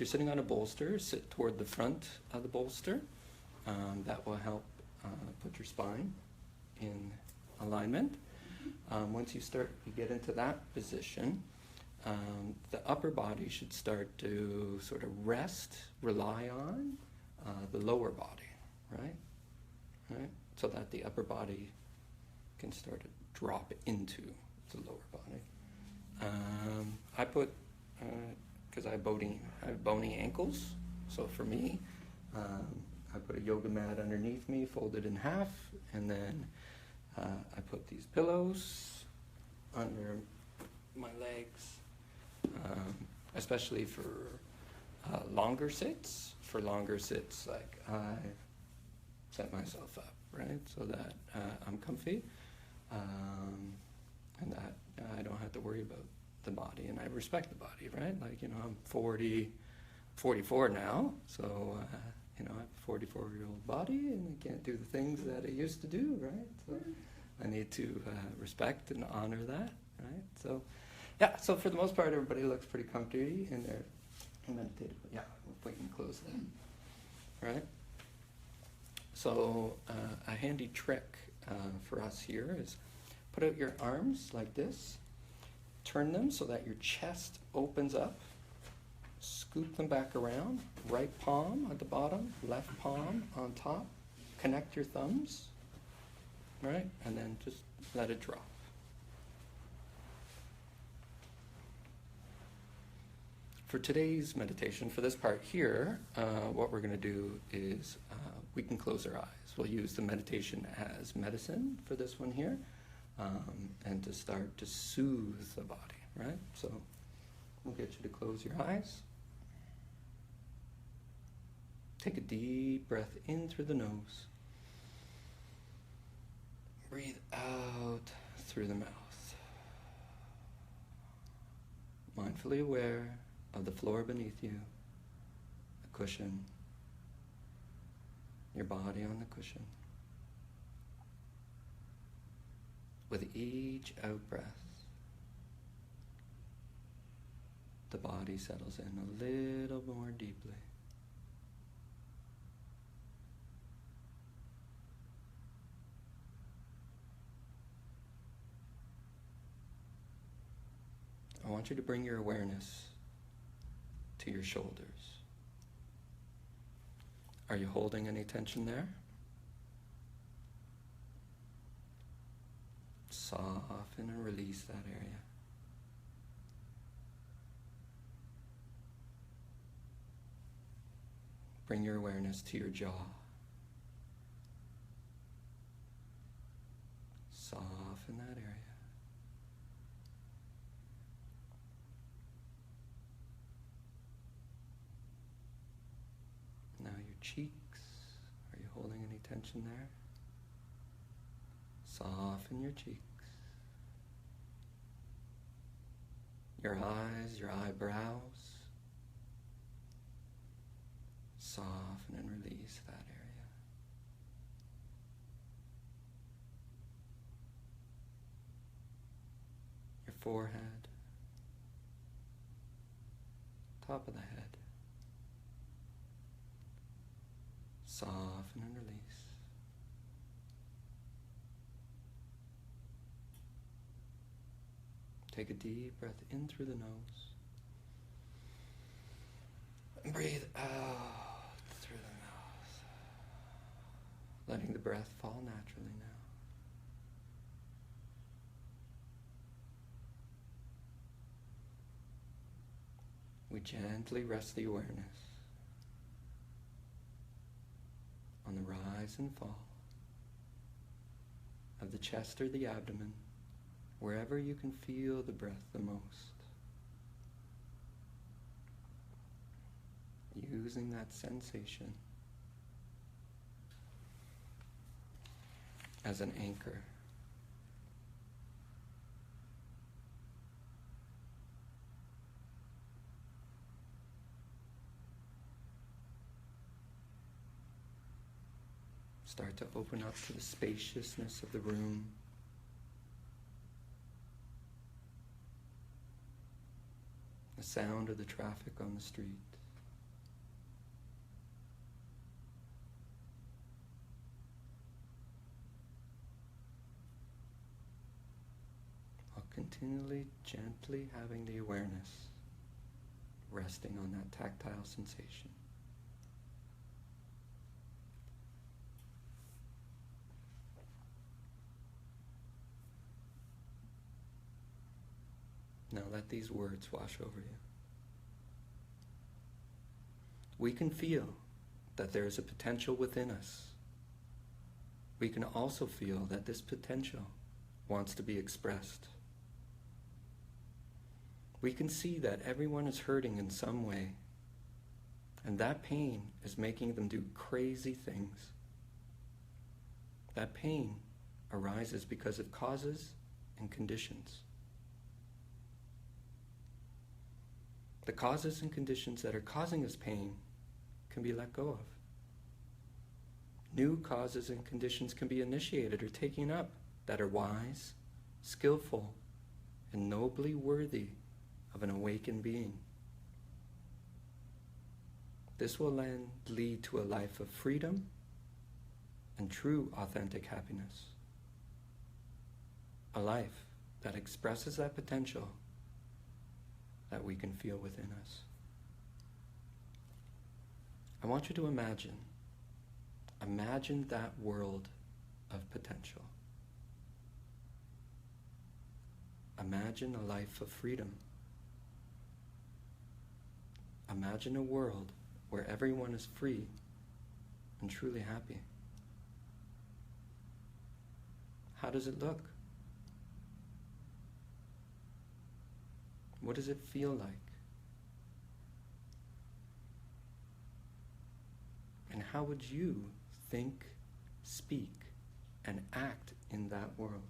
you're sitting on a bolster, sit toward the front of the bolster. That will help put your spine in alignment. Once you get into that position, the upper body should start to sort of rely on the lower body, right? So that the upper body can start to drop into the lower body. I put, because I have bony ankles, so for me, I put a yoga mat underneath me, folded in half, and then I put these pillows under my legs, especially for longer sits. For longer sits, like I set myself up, right, so that I'm comfy, and that I don't have to worry about the body, and I respect the body, right? Like, I'm 44 now, so I have a 44-year-old body, and I can't do the things that I used to do, right? So I need to respect and honor that, right? So, yeah, so for the most part, everybody looks pretty comfy in their meditative. Yeah, we can close that, right? So a handy trick for us here is put out your arms like this, turn them so that your chest opens up, scoop them back around, right palm at the bottom, left palm on top, connect your thumbs, right, and then just let it drop. For today's meditation, for this part here, what we're going to do is we can close our eyes. We'll use the meditation as medicine for this one here, and to start to soothe the body, right? So we'll get you to close your eyes. Take a deep breath in through the nose. Breathe out through the mouth. Mindfully aware of the floor beneath you, the cushion, your body on the cushion. With each out-breath, the body settles in a little more deeply. I want you to bring your awareness to your shoulders. Are you holding any tension there? Soften and release that area. Bring your awareness to your jaw. Soften that area. Now your cheeks. Are you holding any tension there? Soften your cheeks. Your eyes, your eyebrows. Soften and release that area. Your forehead. Top of the head. Soften and release. Take a deep breath in through the nose. And breathe out through the mouth. Letting the breath fall naturally now. We gently rest the awareness on the rise and fall of the chest or the abdomen, wherever you can feel the breath the most. Using that sensation as an anchor. Start to open up to the spaciousness of the room. The sound of the traffic on the street. continually, gently having the awareness resting on that tactile sensation. Now let these words wash over you. We can feel that there is a potential within us. We can also feel that this potential wants to be expressed. We can see that everyone is hurting in some way, and that pain is making them do crazy things. That pain arises because of causes and conditions. The causes and conditions that are causing us pain can be let go of. New causes and conditions can be initiated or taken up that are wise, skillful, and nobly worthy of an awakened being. This will then lead to a life of freedom and true authentic happiness. A life that expresses that potential that we can feel within us. I want you to imagine that world of potential. Imagine a life of freedom. Imagine a world where everyone is free and truly happy. How does it look? What does it feel like? And how would you think, speak, and act in that world?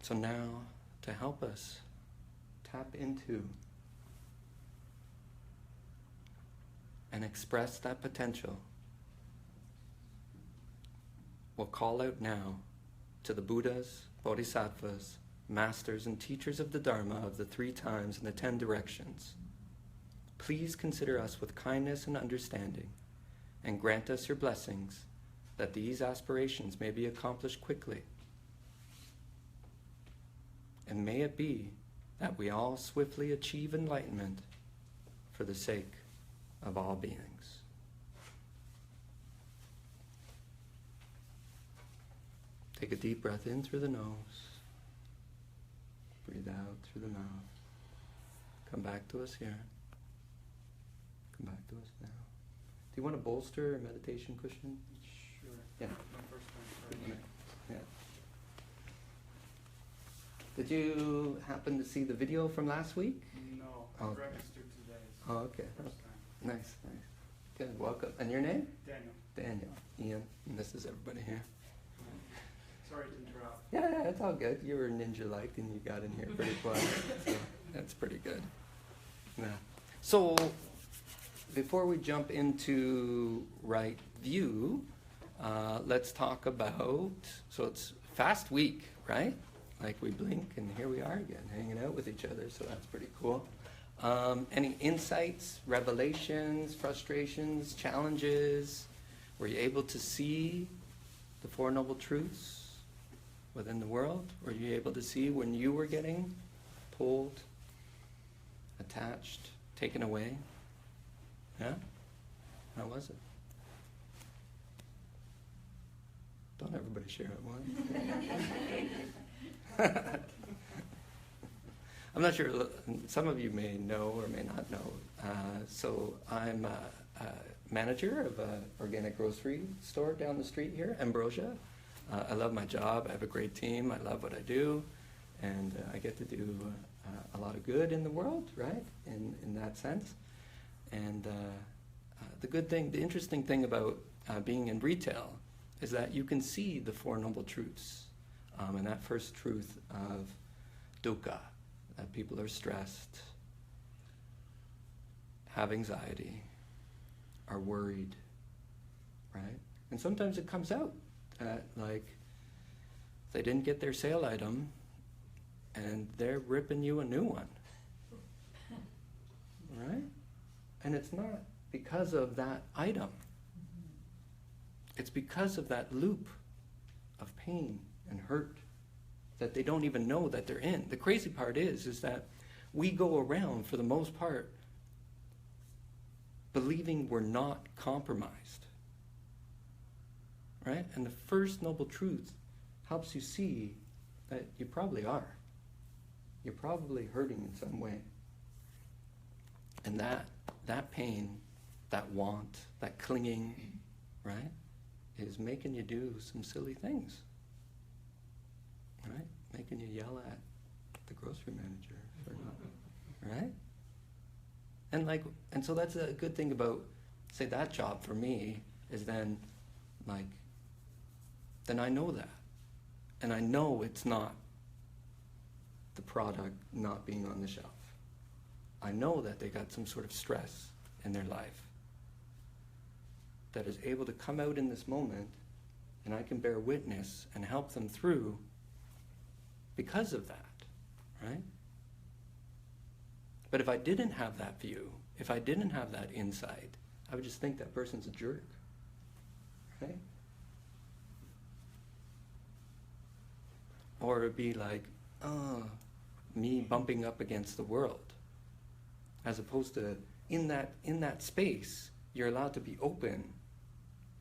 So now, to help us tap into and express that potential, we'll call out now to the Buddhas, Bodhisattvas, masters and teachers of the Dharma of the 3 times and the 10 directions. Please consider us with kindness and understanding, and grant us your blessings that these aspirations may be accomplished quickly. And may it be that we all swiftly achieve enlightenment for the sake of all beings. Take a deep breath in through the nose. Breathe out through the mouth. Come back to us here. Come back to us now. Do you want a bolster or meditation cushion? Sure. Yeah. My first time trying. Yeah. Did you happen to see the video from last week? No, I Okay. registered today. So Oh, okay. First time. Nice, nice. Good, welcome. And your name? Daniel, Daniel. Ian. And this is everybody here. sorry to interrupt. Yeah, it's all good. You were ninja-like and you got in here pretty quiet. So that's pretty good. Yeah. So before we jump into right view, let's talk about, so it's fast week, right? Like we blink and here we are again, hanging out with each other, so that's pretty cool. Any insights, revelations, frustrations, challenges? Were you able to see the Four Noble Truths within the world? Were you able to see when you were getting pulled, attached, taken away? Yeah? How was it? Don't everybody share at once. I'm not sure, some of you may know or may not know. So I'm a manager of an organic grocery store down the street here, Ambrosia. I love my job. I have a great team. I love what I do. And I get to do a lot of good in the world, right, in that sense. And the good thing, the interesting thing about being in retail is that you can see the Four Noble Truths. And that first truth of dukkha, that people are stressed, have anxiety, are worried, right? And sometimes it comes out like they didn't get their sale item and they're ripping you a new one, right? And it's not because of that item. It's because of that loop of pain and hurt that they don't even know that they're in. The crazy part is that we go around, for the most part, believing we're not compromised. Right? And the first noble truth helps you see that you probably are. You're probably hurting in some way. And that pain, that want, that clinging, right, is making you do some silly things. Right? Making you yell at the grocery manager for not, right? And so that's a good thing about, say, that job for me is then I know that. And I know it's not the product not being on the shelf. I know that they got some sort of stress in their life that is able to come out in this moment, and I can bear witness and help them through because of that, right? But if I didn't have that view, if I didn't have that insight, I would just think that person's a jerk, right? Or it'd be like, me bumping up against the world. As opposed to, in that space, you're allowed to be open,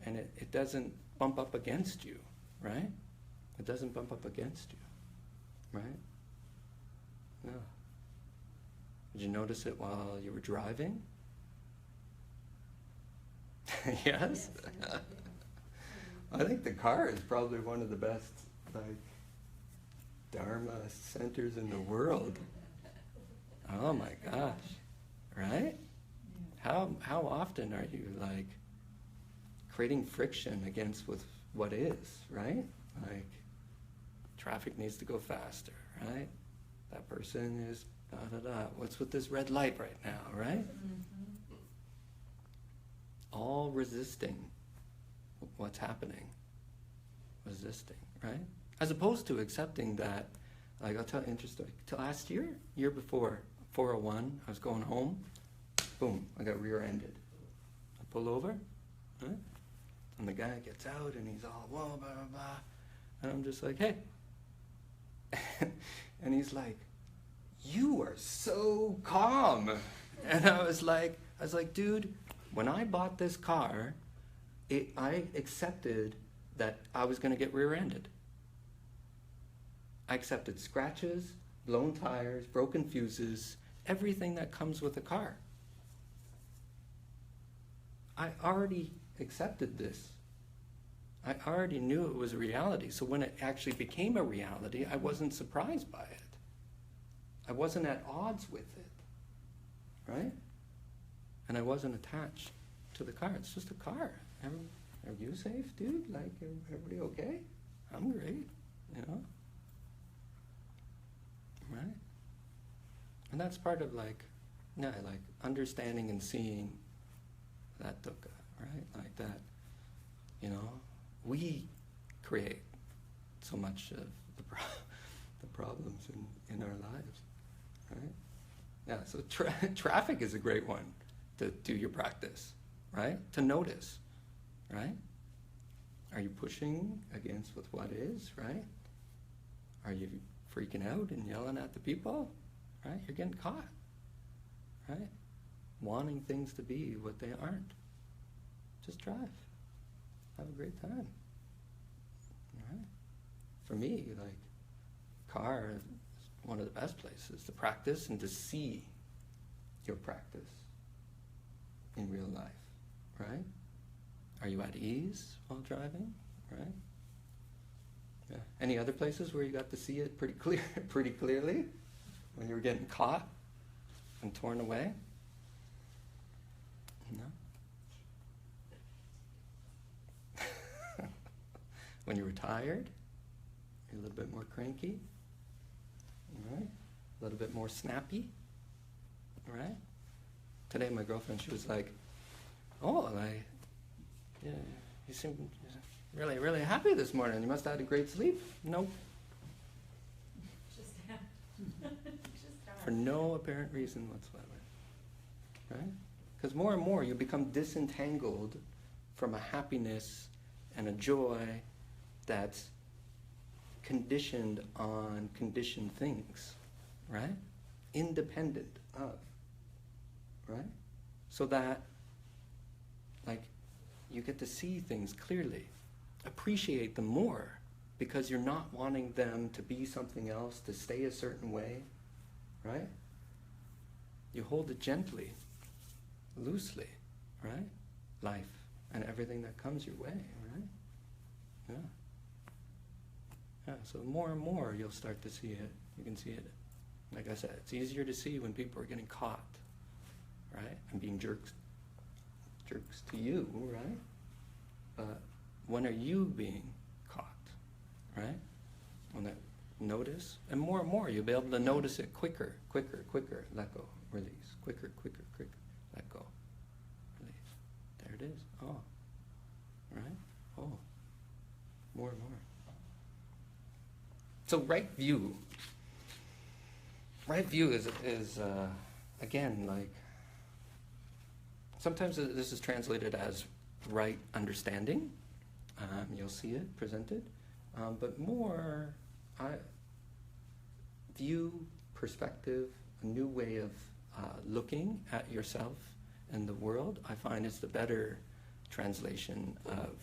and it doesn't bump up against you, right? It doesn't bump up against you, right? No. Did you notice it while you were driving? Yes? I think the car is probably one of the best, Dharma centers in the world. Oh my gosh, right? How often are you creating friction against with what is, right? Traffic needs to go faster, right? That person is what's with this red light right now, right? Mm-hmm. All resisting what's happening. Resisting, right? As opposed to accepting that, I'll tell you interesting. Till last year before, 401, I was going home, boom, I got rear-ended. I pull over, right? And the guy gets out and he's all, whoa, blah, blah, blah. And I'm just like, hey. And he's like, you are so calm. And I was like, dude, when I bought this car, I accepted that I was going to get rear-ended. I accepted scratches, blown tires, broken fuses, everything that comes with a car. I already accepted this. I already knew it was a reality. So when it actually became a reality, I wasn't surprised by it. I wasn't at odds with it, right? And I wasn't attached to the car. It's just a car. Are you safe, dude? Everybody okay? I'm great, Right? And that's part of understanding and seeing that dukkha, right? That, we create so much of the problems in our lives, right? Yeah, so traffic is a great one to do your practice, right? To notice, right? Are you pushing against with what is, right? Are you freaking out and yelling at the people, right? You're getting caught, right? Wanting things to be what they aren't. Just drive. Have a great time, right? For me, car is one of the best places to practice and to see your practice in real life, right? Are you at ease while driving, right? Yeah. Any other places where you got to see it pretty clearly when you were getting caught and torn away? No? When you were tired, you're a little bit more cranky, right? A little bit more snappy, right? Today my girlfriend, she was like, you seem really, really happy this morning. You must have had a great sleep. Nope. For no apparent reason whatsoever, right? Because more and more you become disentangled from a happiness and a joy that's conditioned on conditioned things, right? Independent of, right? So that, like, you get to see things clearly, appreciate them more, because you're not wanting them to be something else, to stay a certain way, right? You hold it gently, loosely, right? Life and everything that comes your way, right? Yeah. Yeah, so more and more you'll start to see it. You can see it. Like I said, it's easier to see when people are getting caught, right? And being jerks to you, right? But when are you being caught, right? When that notice, and more, you'll be able to notice it quicker, let go, release, quicker, let go, release. There it is. Oh, right? Oh, more and more. So right view is again, like, sometimes this is translated as right understanding. You'll see it presented. But more, view, perspective, a new way of looking at yourself and the world, I find is the better translation of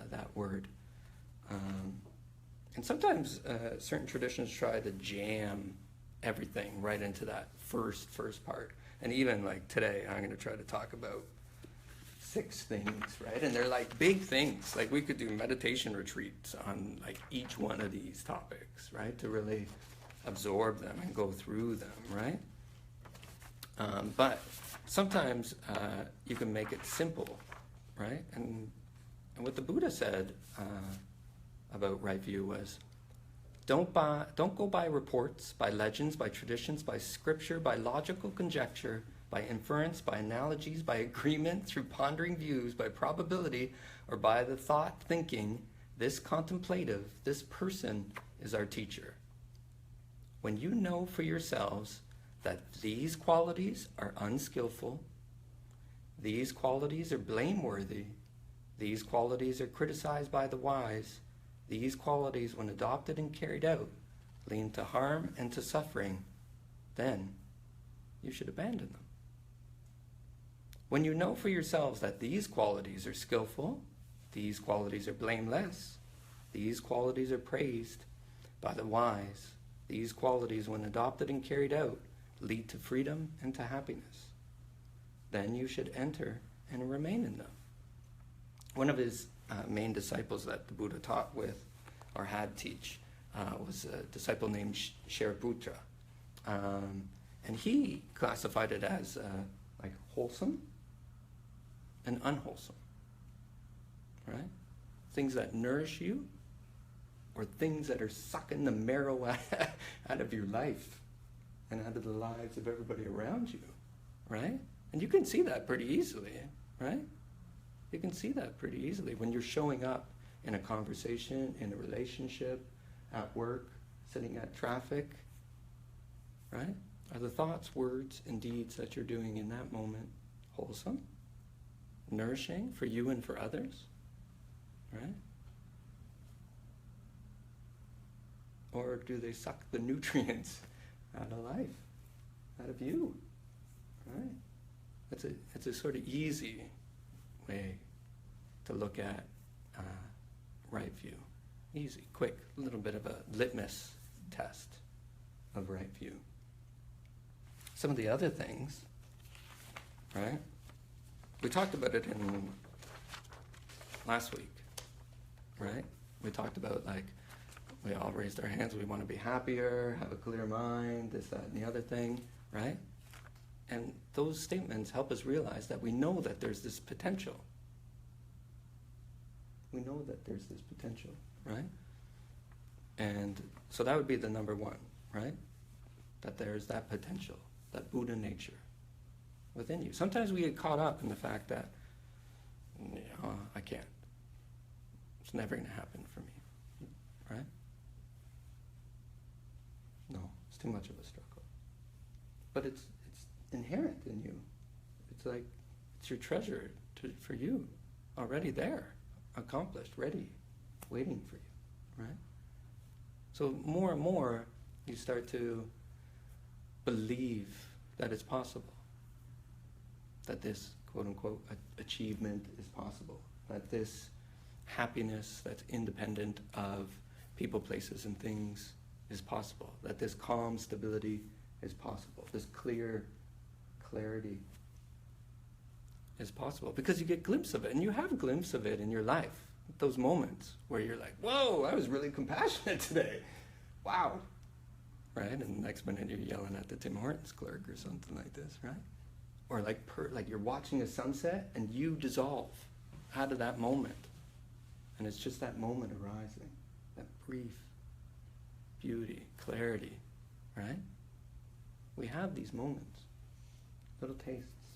that word. And sometimes certain traditions try to jam everything right into that first part. And even like today, I'm going to try to talk about 6 things, right? And they're like big things. Like we could do meditation retreats on like each one of these topics, right? To really absorb them and go through them, right? But sometimes you can make it simple, right? And what the Buddha said about right view was, don't go by reports, by legends, by traditions, by scripture, by logical conjecture, by inference, by analogies, by agreement, through pondering views, by probability, or by the thought thinking, this contemplative, this person is our teacher. When you know for yourselves that these qualities are unskillful, these qualities are blameworthy, these qualities are criticized by the wise, these qualities, when adopted and carried out, lead to harm and to suffering, then you should abandon them. When you know for yourselves that these qualities are skillful, these qualities are blameless, these qualities are praised by the wise, these qualities, when adopted and carried out, lead to freedom and to happiness, then you should enter and remain in them. One of his main disciples that the Buddha taught with, or had teach, was a disciple named Shariputra. And he classified it as like wholesome and unwholesome, right? Things that nourish you, or things that are sucking the marrow out of your life and out of the lives of everybody around you, right? And you can see that pretty easily, right? You can see that pretty easily when you're showing up in a conversation, in a relationship, at work, sitting at traffic, right? Are the thoughts, words, and deeds that you're doing in that moment wholesome, nourishing for you and for others, right? Or do they suck the nutrients out of life, out of you, right? It's a sort of easy way to look at right view. Easy, quick, a little bit of a litmus test of right view. Some of the other things, right? We talked about it in last week, right? We talked about, like, we all raised our hands, we want to be happier, have a clear mind, this, that, and the other thing, right? And those statements help us realize that we know that there's this potential. We know that there's this potential, right? And so that would be the number one, right? That there's that potential, that Buddha nature within you. Sometimes we get caught up in the fact that, I can't. It's never going to happen for me, right? No, it's too much of a struggle. But it's inherent in you. It's like, it's your treasure for you, already there, accomplished, ready, waiting for you, right? So more and more, you start to believe that it's possible, that this quote-unquote achievement is possible, that this happiness that's independent of people, places, and things is possible, that this calm stability is possible, this clarity is possible, because you get a glimpse of it, and you have a glimpse of it in your life, those moments where you're like, whoa, I was really compassionate today, wow, right? And the next minute you're yelling at the Tim Hortons clerk or something like this, right? Or like you're watching a sunset and you dissolve out of that moment, and it's just that moment arising, that brief beauty, clarity, right? We have these moments, little tastes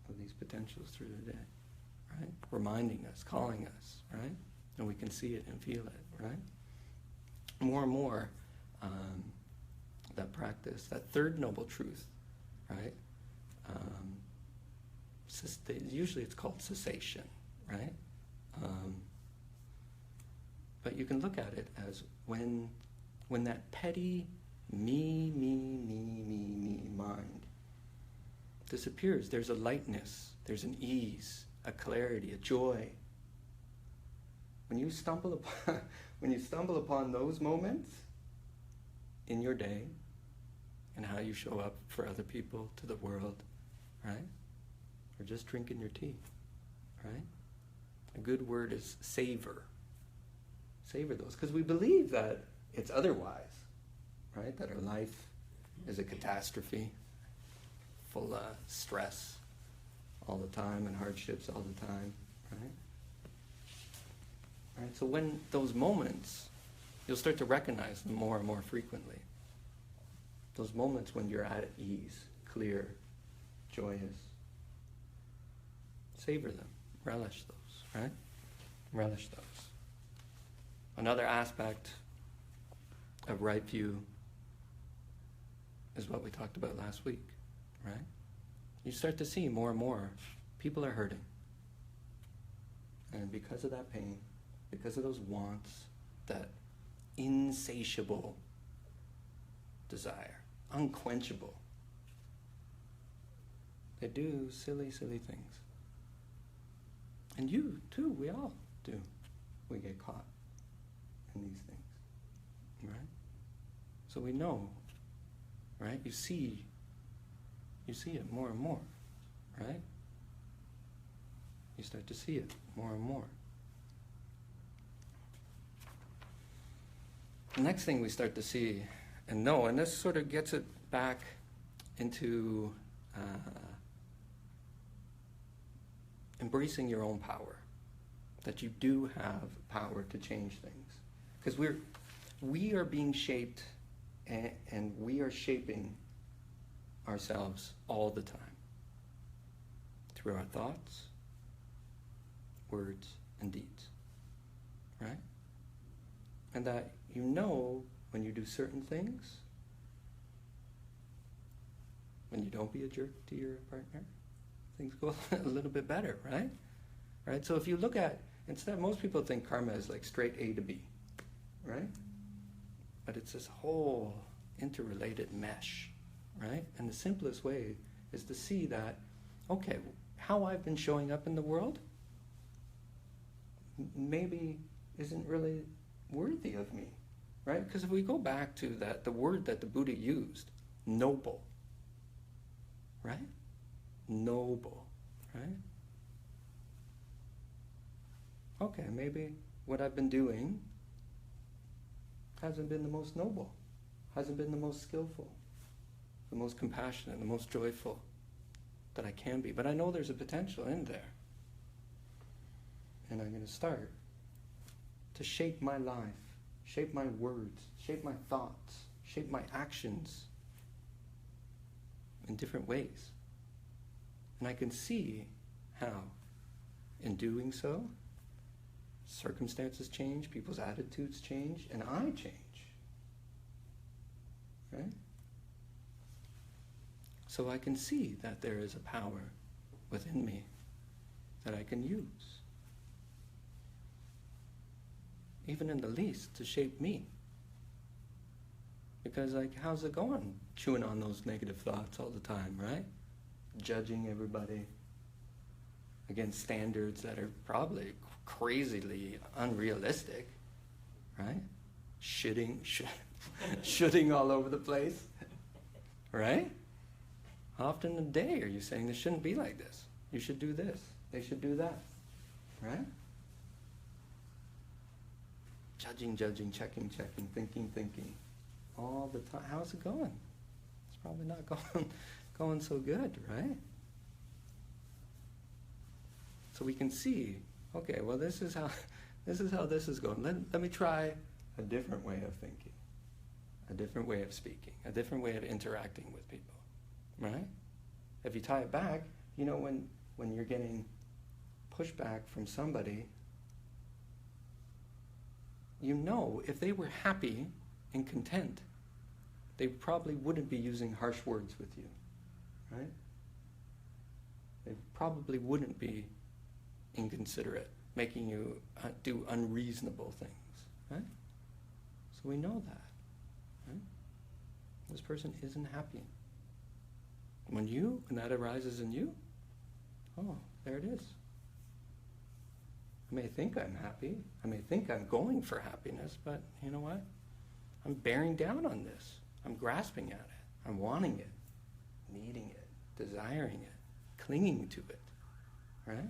of these potentials through the day, right? Reminding us, calling us, right? And we can see it and feel it, right? More and more, that practice, that third noble truth, right? Usually it's called cessation, right? But you can look at it as when that petty me mind disappears, there's a lightness, there's an ease, a clarity, a joy. When you stumble upon those moments in your day and how you show up for other people, to the world, right? Or just drinking your tea, right? A good word is savor. Savor those, because we believe that it's otherwise, right? That our life is a catastrophe, full of stress all the time and hardships all the time, right? Right? So when those moments, you'll start to recognize them more and more frequently. Those moments when you're at ease, clear, joyous. Savor them, relish those, right? Relish those. Another aspect of right view is what we talked about last week, right? You start to see more and more people are hurting. And because of that pain, because of those wants, that insatiable desire, unquenchable, they do silly things. And you too, we all do. We get caught in these things, right? So we know, right? You see it more and more, right? You start to see it more and more. The next thing we start to see and know, and this sort of gets it back into embracing your own power, that you do have power to change things. Because we are being shaped and we are shaping ourselves all the time through our thoughts, words, and deeds, right? And that you know when you do certain things, when you don't be a jerk to your partner, things go a little bit better, right? Right? So if you look at, instead, most people think karma is like straight A to B, right? But it's this whole interrelated mesh, right? And the simplest way is to see that, okay, how I've been showing up in the world maybe isn't really worthy of me, right? Because if we go back to that, the word that the Buddha used, noble, right? Noble, right? Okay, maybe what I've been doing hasn't been the most noble, hasn't been the most skillful, the most compassionate, the most joyful that I can be. But I know there's a potential in there. And I'm going to start to shape my life, shape my words, shape my thoughts, shape my actions in different ways. And I can see how, in doing so, circumstances change, people's attitudes change, and I change. Right? So I can see that there is a power within me that I can use. even in the least, to shape me. Because, like, how's it going? Chewing on those negative thoughts all the time, right? Judging everybody against standards that are probably crazily unrealistic, right? Shitting all over the place, right? How often a day are you saying this shouldn't be like this? You should do this. They should do that, right? Judging, checking, thinking, all the time. How's it going? It's probably not going so good, right? So we can see, okay, well, this is how this is going. Let me try a different way of thinking, a different way of speaking, a different way of interacting with people, right? If you tie it back, you know, when you're getting pushback from somebody, you know, if they were happy and content, they probably wouldn't be using harsh words with you, right? They probably wouldn't be inconsiderate, making you do unreasonable things, right? So we know that, right? This person isn't happy. When that arises in you, oh, there it is. I may think I'm happy, I may think I'm going for happiness, but you know what? I'm bearing down on this. I'm grasping at it. I'm wanting it, needing it, desiring it, clinging to it, right?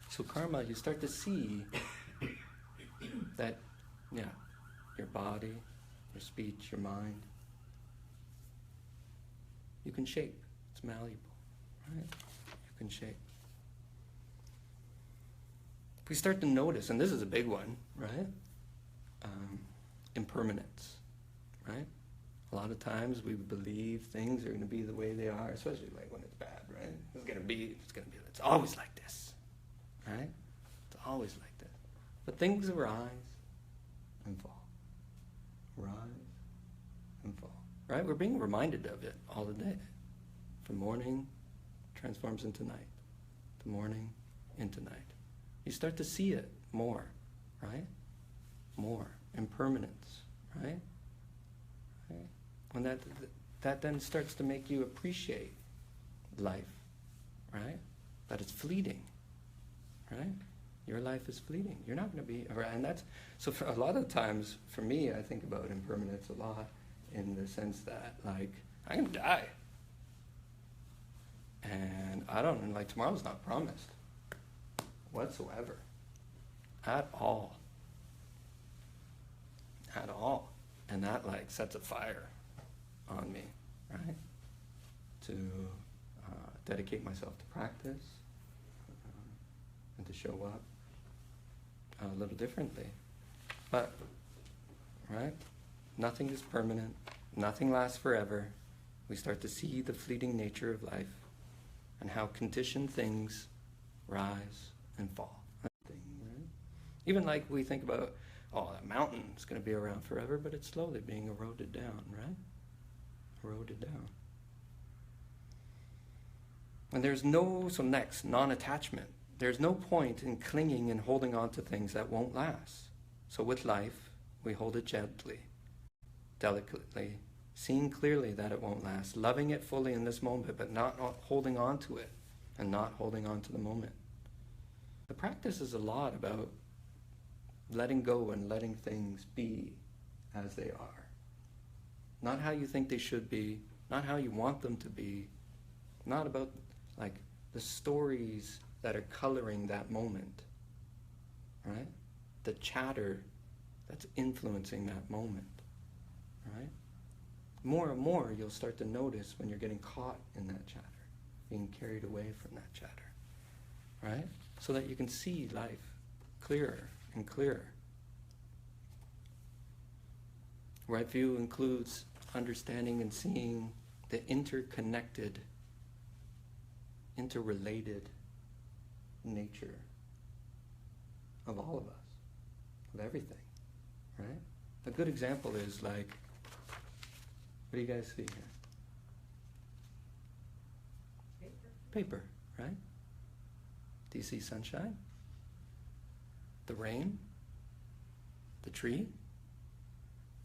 So karma, you start to see that, yeah, your body, your speech, your mind, you can shape. It's malleable, right? You can shape. If we start to notice, and this is a big one, right? Impermanence, right? A lot of times we believe things are going to be the way they are, especially like when it's bad, right? It's always like this, right? It's always like this. But things arise and fall. Rise and fall, right? We're being reminded of it all the day. From morning, transforms into night. To morning, into night. You start to see it more, right? More. Impermanence, right? When that then starts to make you appreciate life, right? That it's fleeting, right? Your life is fleeting. You're not going to be around. And that's, so for a lot of times, for me, I think about impermanence a lot in the sense that, like, I'm going to die. And I don't, like, tomorrow's not promised whatsoever. At all. At all. And that, like, sets a fire on me, right? To dedicate myself to practice and to show up a little differently. But, right? Nothing is permanent. Nothing lasts forever. We start to see the fleeting nature of life and how conditioned things rise and fall. Right? Even like we think about, oh, that mountain is going to be around forever, but it's slowly being eroded down, right? Eroded down. And next, non-attachment. There's no point in clinging and holding on to things that won't last. So with life, we hold it gently, delicately, seeing clearly that it won't last, loving it fully in this moment, but not holding on to it and not holding on to the moment. The practice is a lot about letting go and letting things be as they are. Not how you think they should be, not how you want them to be, not about like the stories that are coloring that moment, right? The chatter that's influencing that moment, right? More and more you'll start to notice when you're getting caught in that chatter, being carried away from that chatter, right? So that you can see life clearer and clearer. Right view includes understanding and seeing the interconnected, interrelated nature of all of us, of everything, right? A good example is like, what do you guys see here? Paper, right? Do you see sunshine? The rain? tree,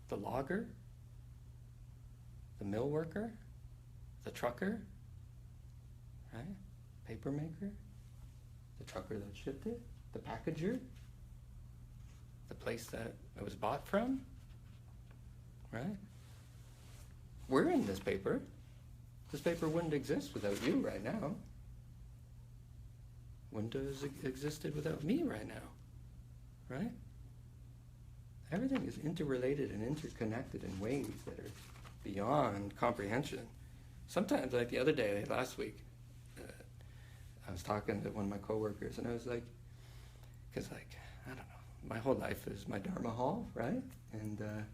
the logger, the mill worker, the trucker, right? Paper maker, the trucker that shipped it, the packager, the place that it was bought from, right? We're in this paper. This paper wouldn't exist without you right now. Wouldn't have existed without me right now, right? Everything is interrelated and interconnected in ways that are beyond comprehension. Sometimes, like the other day, last week, I was talking to one of my coworkers, and I was like, because like, I don't know, my whole life is my Dharma hall, right? And they're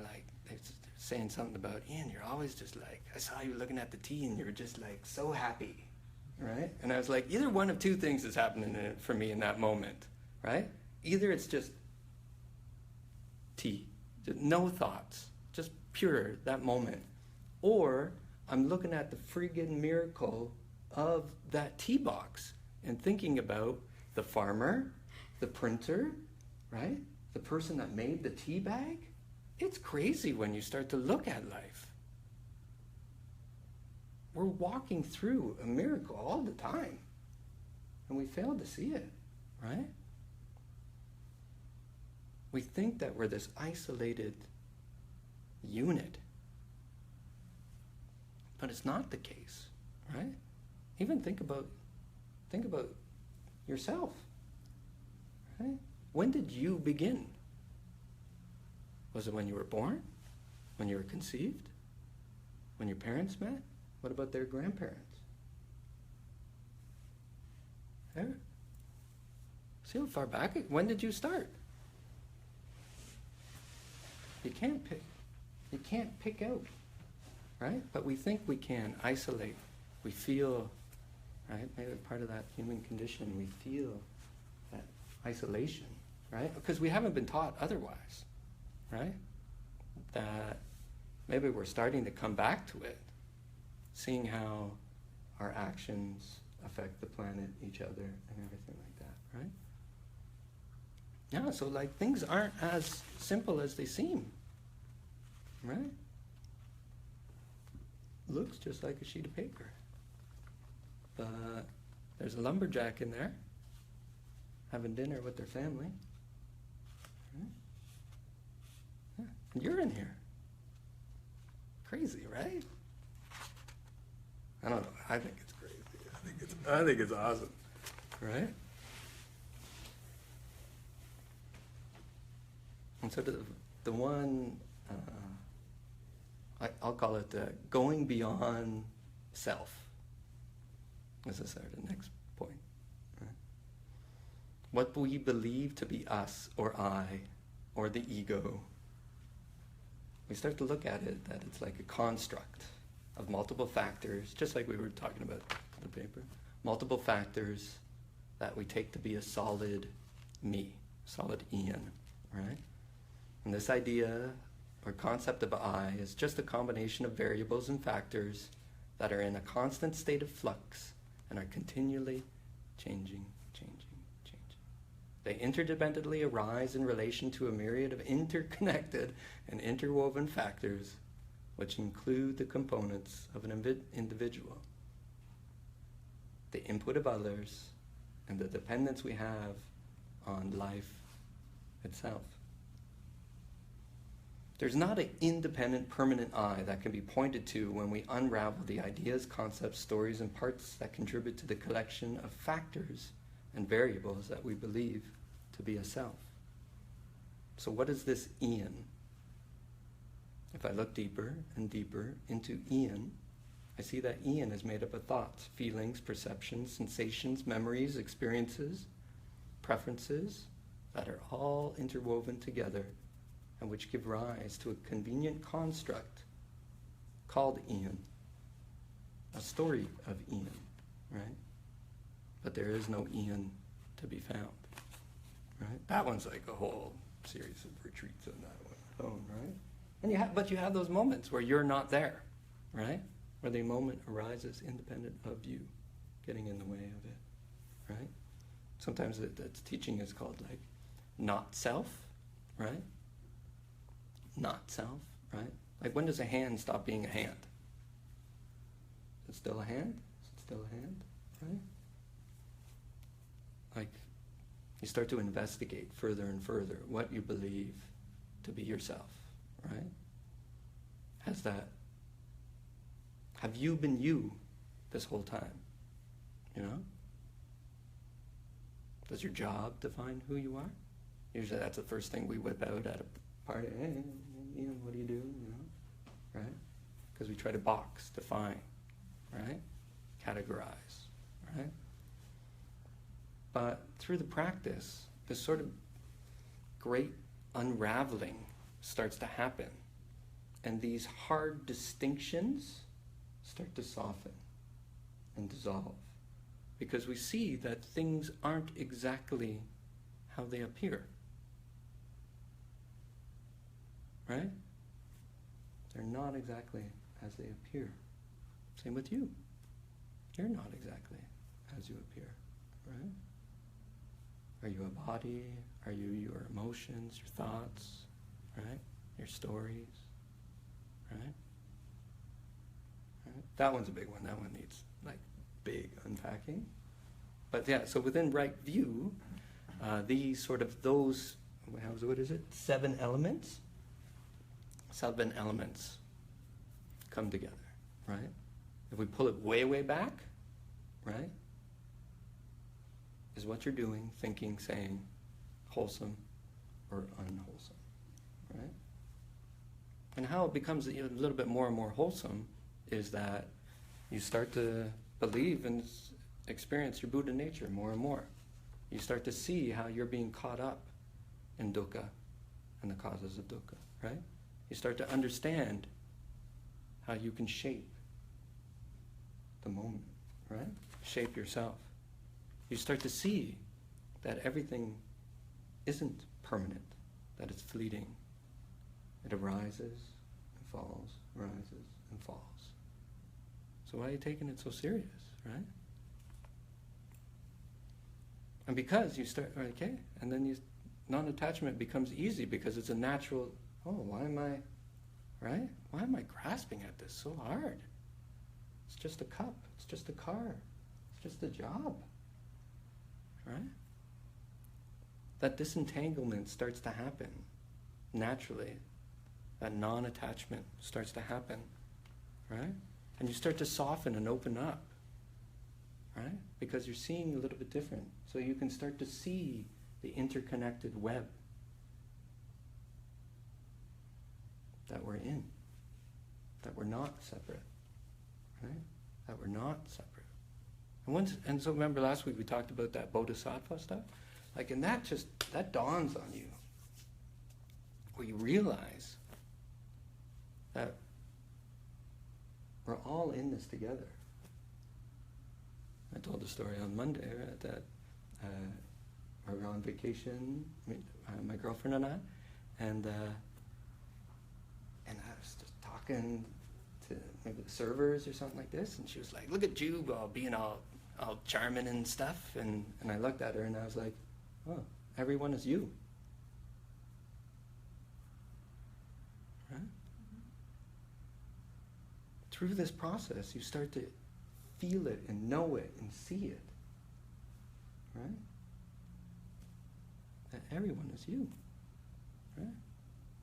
like, they're saying something about, Ian, you're always just like, I saw you looking at the tea and you were just like so happy, right? And I was like, either one of two things is happening for me in that moment, right? Either it's just tea, just no thoughts, just pure that moment. Or I'm looking at the friggin' miracle of that tea box and thinking about the farmer, the printer, right? The person that made the tea bag. It's crazy when you start to look at life. We're walking through a miracle all the time, and we fail to see it, right? We think that we're this isolated unit, but it's not the case, right? Even think about yourself, right? When did you begin? Was it when you were born? When you were conceived? When your parents met? What about their grandparents? There. See how far back? When did you start? You can't pick out, right? But we think we can isolate. We feel, right? Maybe part of that human condition, we feel that isolation, right? Because we haven't been taught otherwise, right? That maybe we're starting to come back to it, seeing how our actions affect the planet, each other, and everything like that, right? Yeah, so like things aren't as simple as they seem, right? Looks just like a sheet of paper. But there's a lumberjack in there having dinner with their family. Right? Yeah. And you're in here. Crazy, right? I don't know. I think it's crazy. I think it's awesome. Right? And so the one, I'll call it the going beyond self. This is the next point. Right? What we believe to be us or I or the ego, we start to look at it that it's like a construct of multiple factors, just like we were talking about in the paper. Multiple factors that we take to be a solid me, solid Ian, right? And this idea or concept of I is just a combination of variables and factors that are in a constant state of flux and are continually changing. They interdependently arise in relation to a myriad of interconnected and interwoven factors which include the components of an individual, the input of others, and the dependence we have on life itself. There's not an independent, permanent I that can be pointed to when we unravel the ideas, concepts, stories, and parts that contribute to the collection of factors and variables that we believe to be a self. So what is this Ian? If I look deeper and deeper into Ian, I see that Ian is made up of thoughts, feelings, perceptions, sensations, memories, experiences, preferences that are all interwoven together and which give rise to a convenient construct called Ian, a story of Ian, right? But there is no Ian to be found, right? That one's like a whole series of retreats on that one, right? And but you have those moments where you're not there, right? Where the moment arises independent of you getting in the way of it, right? Sometimes that teaching is called like not self, right? Not self, right? Like, when does a hand stop being a hand? Is it still a hand? Is it still a hand, right? Like, you start to investigate further and further what you believe to be yourself, right? Have you been you this whole time? You know? Does your job define who you are? Usually that's the first thing we whip out at a party. Hey, you know, what do you do? You know, right? Because we try to box, define, right? Categorize, right? But through the practice, this sort of great unraveling starts to happen. And these hard distinctions start to soften and dissolve. Because we see that things aren't exactly how they appear. Right? They're not exactly as they appear. Same with you. You're not exactly as you appear. Right? Are you a body? Are you your emotions, your thoughts? Right? Your stories? Right? Right? That one's a big one. That one needs, like, big unpacking. But yeah, so within right view, these sort of those, what is it? 7 elements? 7 elements come together, right? If we pull it way, way back, right, is what you're doing, thinking, saying, wholesome or unwholesome, right? And how it becomes a little bit more and more wholesome is that you start to believe and experience your Buddha nature more and more. You start to see how you're being caught up in dukkha and the causes of dukkha, right? You start to understand how you can shape the moment, right? Shape yourself. You start to see that everything isn't permanent, that it's fleeting. It arises and falls, rises and falls. So why are you taking it so serious, right? And because you start, okay, and then non-attachment becomes easy because it's a natural, why am I grasping at this so hard? It's just a cup, it's just a car, it's just a job, right? That disentanglement starts to happen naturally. That non-attachment starts to happen, right? And you start to soften and open up, right? Because you're seeing a little bit different. So you can start to see the interconnected web that we're in, that we're not separate, right? That we're not separate. And so remember last week we talked about that bodhisattva stuff? Like, and that dawns on you, where you realize that we're all in this together. I told the story on Monday, right, that we were on vacation, my girlfriend and I, and I was just talking to maybe the servers or something like this, and she was like, "Look at you, being all charming and stuff," and I looked at her and I was like, "Oh, everyone is you." Right? Through this process, you start to feel it and know it and see it, right? That everyone is you, right?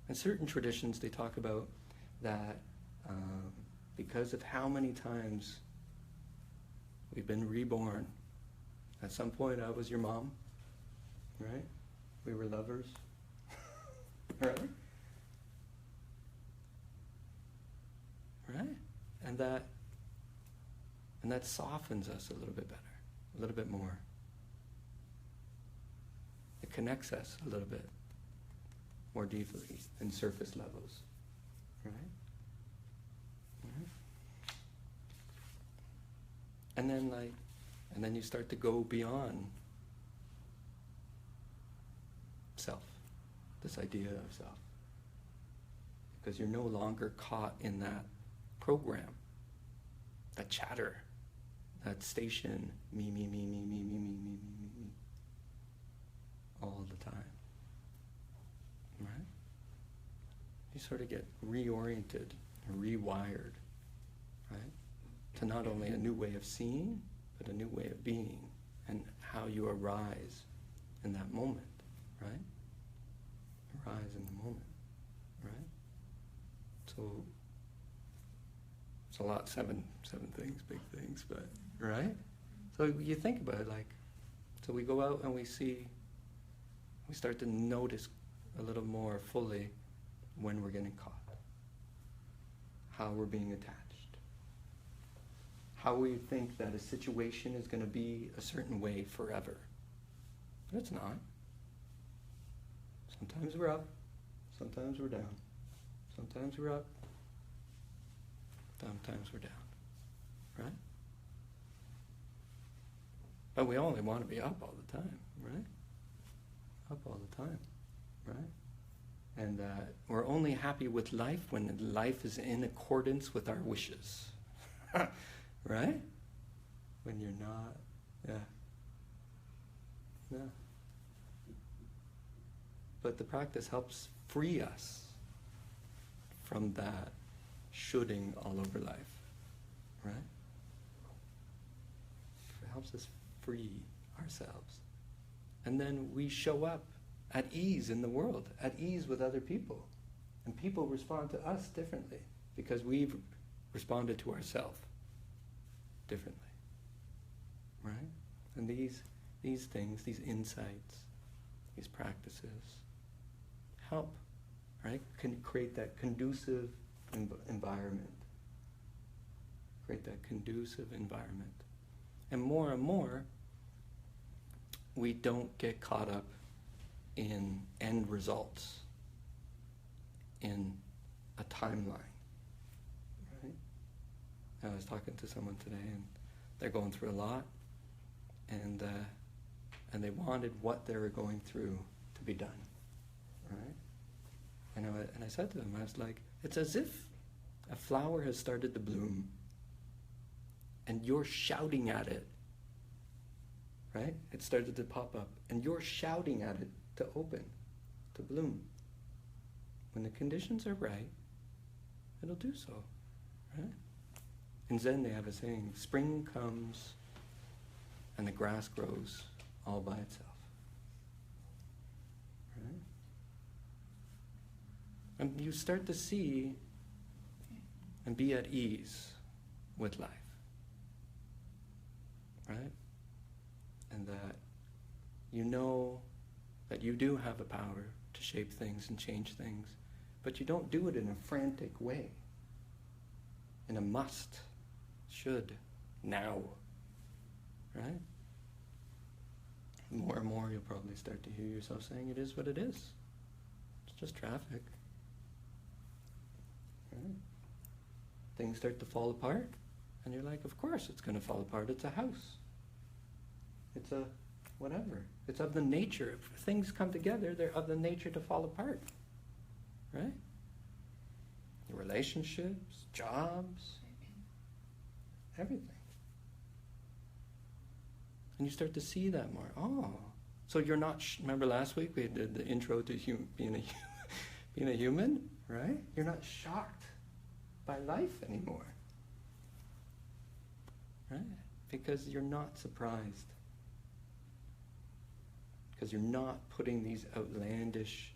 In certain traditions, they talk about that because of how many times we've been reborn. At some point, I was your mom, right? We were lovers, right? Right? And that softens us a little bit better, a little bit more. It connects us a little bit more deeply in surface levels, right? Mm-hmm. And then you start to go beyond self, this idea of self, because you're no longer caught in that program, that chatter, that station, me, all the time, you sort of get reoriented, rewired, right? To not only a new way of seeing, but a new way of being, and how you arise in that moment, right? Arise in the moment, right? So it's a lot, seven things, big things, but, right? So you think about it, like, so we go out and we start to notice a little more fully when we're getting caught, how we're being attached, how we think that a situation is going to be a certain way forever. But it's not. Sometimes we're up, sometimes we're down. Sometimes we're up, sometimes we're down, right? But we only want to be up all the time, right? Up all the time, right? And we're only happy with life when life is in accordance with our wishes, right? When you're not, yeah. But the practice helps free us from that shoulding all over life, right? It helps us free ourselves. And then we show up at ease in the world, at ease with other people. And people respond to us differently because we've responded to ourselves differently, right? And these things, these insights, these practices help, right? Can create that conducive environment. Create that conducive environment. And more, we don't get caught up in end results, in a timeline, right? I was talking to someone today, and they're going through a lot, and they wanted what they were going through to be done, right? And I said to them, I was like, it's as if a flower has started to bloom, and you're shouting at it, right? It started to pop up, and you're shouting at it to open, to bloom. When the conditions are right, it'll do so, right? In Zen they have a saying, spring comes and the grass grows all by itself, right? And you start to see and be at ease with life, right? And that you know that you do have a power to shape things and change things, but you don't do it in a frantic way, in a must, should, now, right? More and more you'll probably start to hear yourself saying it is what it is. It's just traffic, right? Things start to fall apart, and you're like, of course it's going to fall apart. It's a house. It's a whatever. It's of the nature. If things come together, they're of the nature to fall apart, right? Your relationships, jobs, everything. And you start to see that more. Oh, so you're not, remember last week we did the intro to being a human, right? You're not shocked by life anymore, right? Because you're not surprised. Because you're not putting these outlandish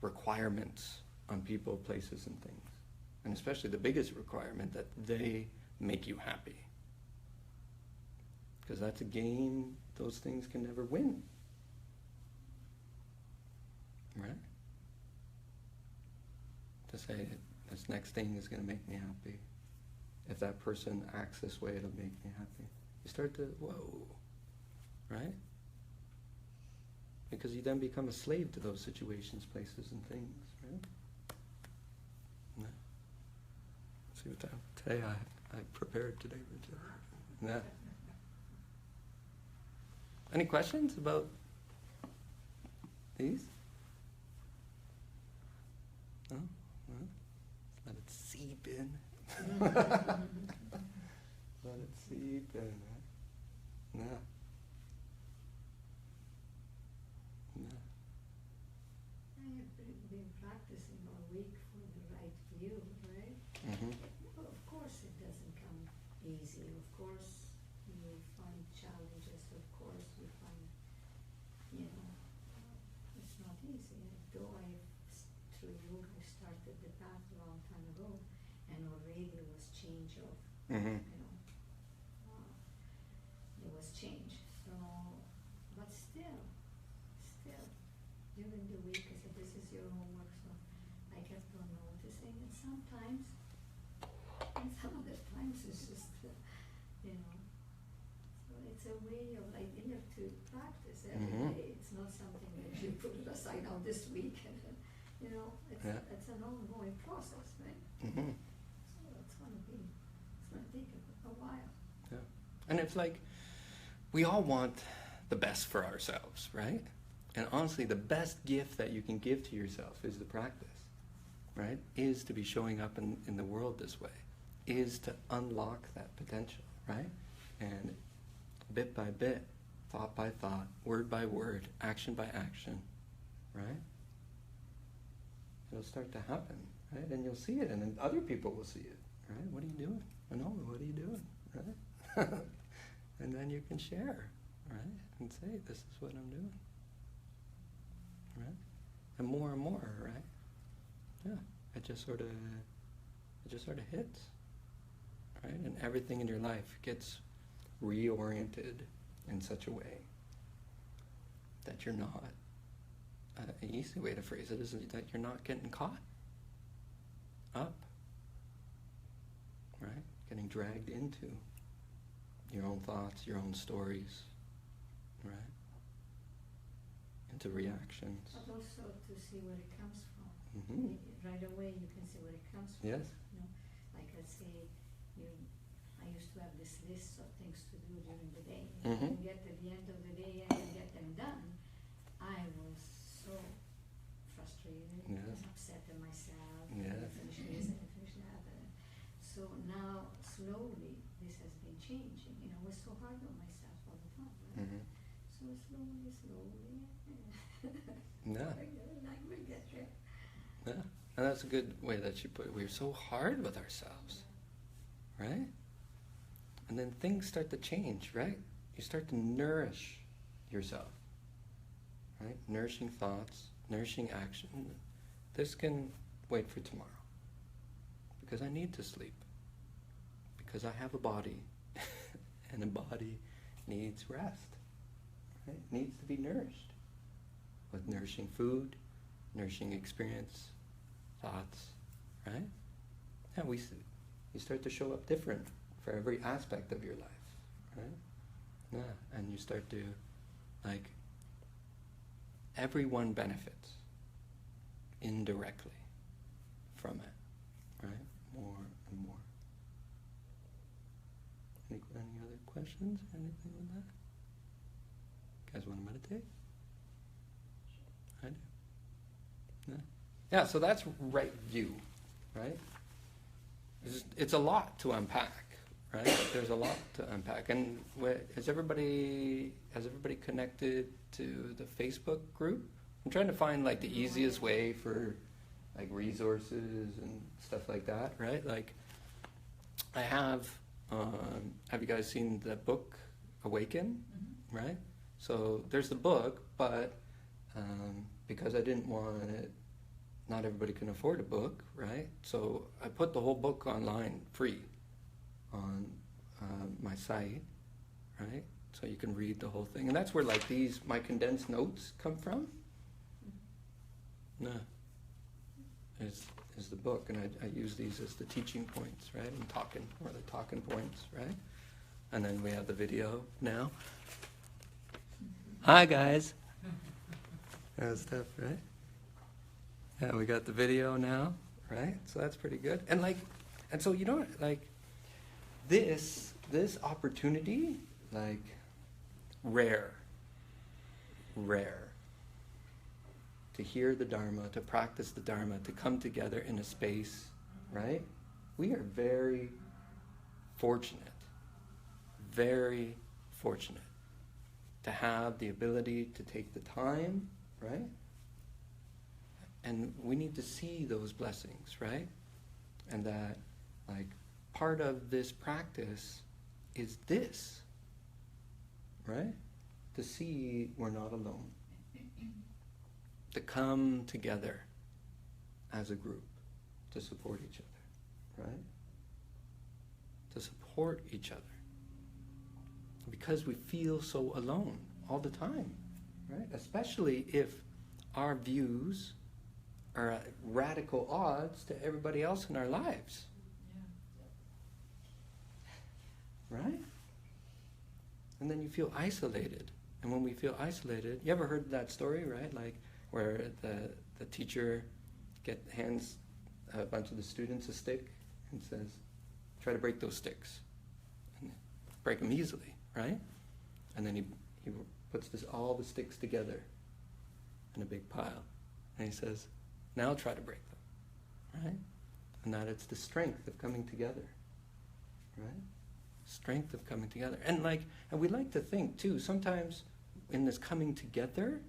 requirements on people, places, and things. And especially the biggest requirement, that they make you happy. Because that's a game those things can never win. Right? To say, this next thing is going to make me happy. If that person acts this way, it'll make me happy. You start to, whoa, right? Because you then become a slave to those situations, places, and things, right? Yeah. See what time? Today I prepared today. Yeah. Any questions about these? No? No? Let it seep in. Let it seep in, right? Yeah. I have been practicing all week for the right view, right? Mm-hmm. Well, of course it doesn't come easy. Of course you find challenges. Of course you find, it's not easy. Though through yoga, I started the path a long time ago, and already there was change of, Mm-hmm. there was change. So, but still, during the week, I said, this is your homework, so I kept on noticing, and sometimes, and some other times it's just, so it's a way of, like, you have to practice every day. It's not something that you put it aside now this week, and it's an ongoing process, right? Mm-hmm. So it's going to take a while. Yeah. And it's like, we all want the best for ourselves, right? And honestly, the best gift that you can give to yourself is the practice, right? Is to be showing up in the world this way, is to unlock that potential, right? And bit by bit, thought by thought, word by word, action by action, right? It'll start to happen, right? And you'll see it, and then other people will see it, right? What are you doing? Manolo, what are you doing, right? And then you can share, right? And say, this is what I'm doing, right? And more, right? Yeah, it just sort of hits, right? And everything in your life gets reoriented in such a way that you're not, an easy way to phrase it is that you're not getting caught up, right? Getting dragged into your own thoughts, your own stories, right? Into reactions. But also to see where it comes from. Mm-hmm. Right away you can see where it comes from. Yes. Like I say, I used to have this list of things to do during the day. Mm-hmm. And get to the end of the day and get them done, I was so frustrated, Yes. upset at myself. Yes. I finish this and I finish that. So now, slowly, this has been changing. I was so hard on myself all the time. Right? Mm-hmm. So slowly. Yeah. I will get there. Yeah. And that's a good way that you put it. We're so hard with ourselves, right? And then things start to change, right? You start to nourish yourself, right? Nourishing thoughts, nourishing action. This can wait for tomorrow because I need to sleep, because I have a body, and a body needs rest, right? It needs to be nourished with nourishing food, nourishing experience, thoughts, right? And you start to show up different for every aspect of your life, right? Yeah, and you start to, like, everyone benefits indirectly from it, right? More and more. Any other questions or anything like that? You guys want to meditate? I do. Yeah. Yeah, so that's right view, right? It's a lot to unpack, right? There's a lot to unpack. And has everybody connected to the Facebook group? I'm trying to find, like, the easiest way for, like, resources and stuff like that, right? Like, I have you guys seen the book Awaken? Mm-hmm. Right? So there's the book, but because I didn't want it, not everybody can afford a book, right? So I put the whole book online free on my site, right? So you can read the whole thing. And that's where, like, my condensed notes come from. No. Is the book, and I use these as the teaching points, right? And the talking points, right? And then we have the video now. Hi, guys. That stuff, right? Yeah, we got the video now, right? So that's pretty good. And so you know, like, this opportunity, like, rare to hear the Dharma, to practice the Dharma, to come together in a space, right? We are very fortunate to have the ability to take the time, right? And we need to see those blessings, right? And that, like, part of this practice is this, right? To see we're not alone. To come together as a group to support each other, right? To support each other. Because we feel so alone all the time, right? Especially if our views are at radical odds to everybody else in our lives. Right? And then you feel isolated. And when we feel isolated, you ever heard that story, right? Like where the teacher hands a bunch of the students a stick and says, try to break those sticks. And break them easily, right? And then he puts all the sticks together in a big pile. And he says, now try to break them, right? And that it's the strength of coming together, right? Strength of coming together. And we like to think too, sometimes in this coming together,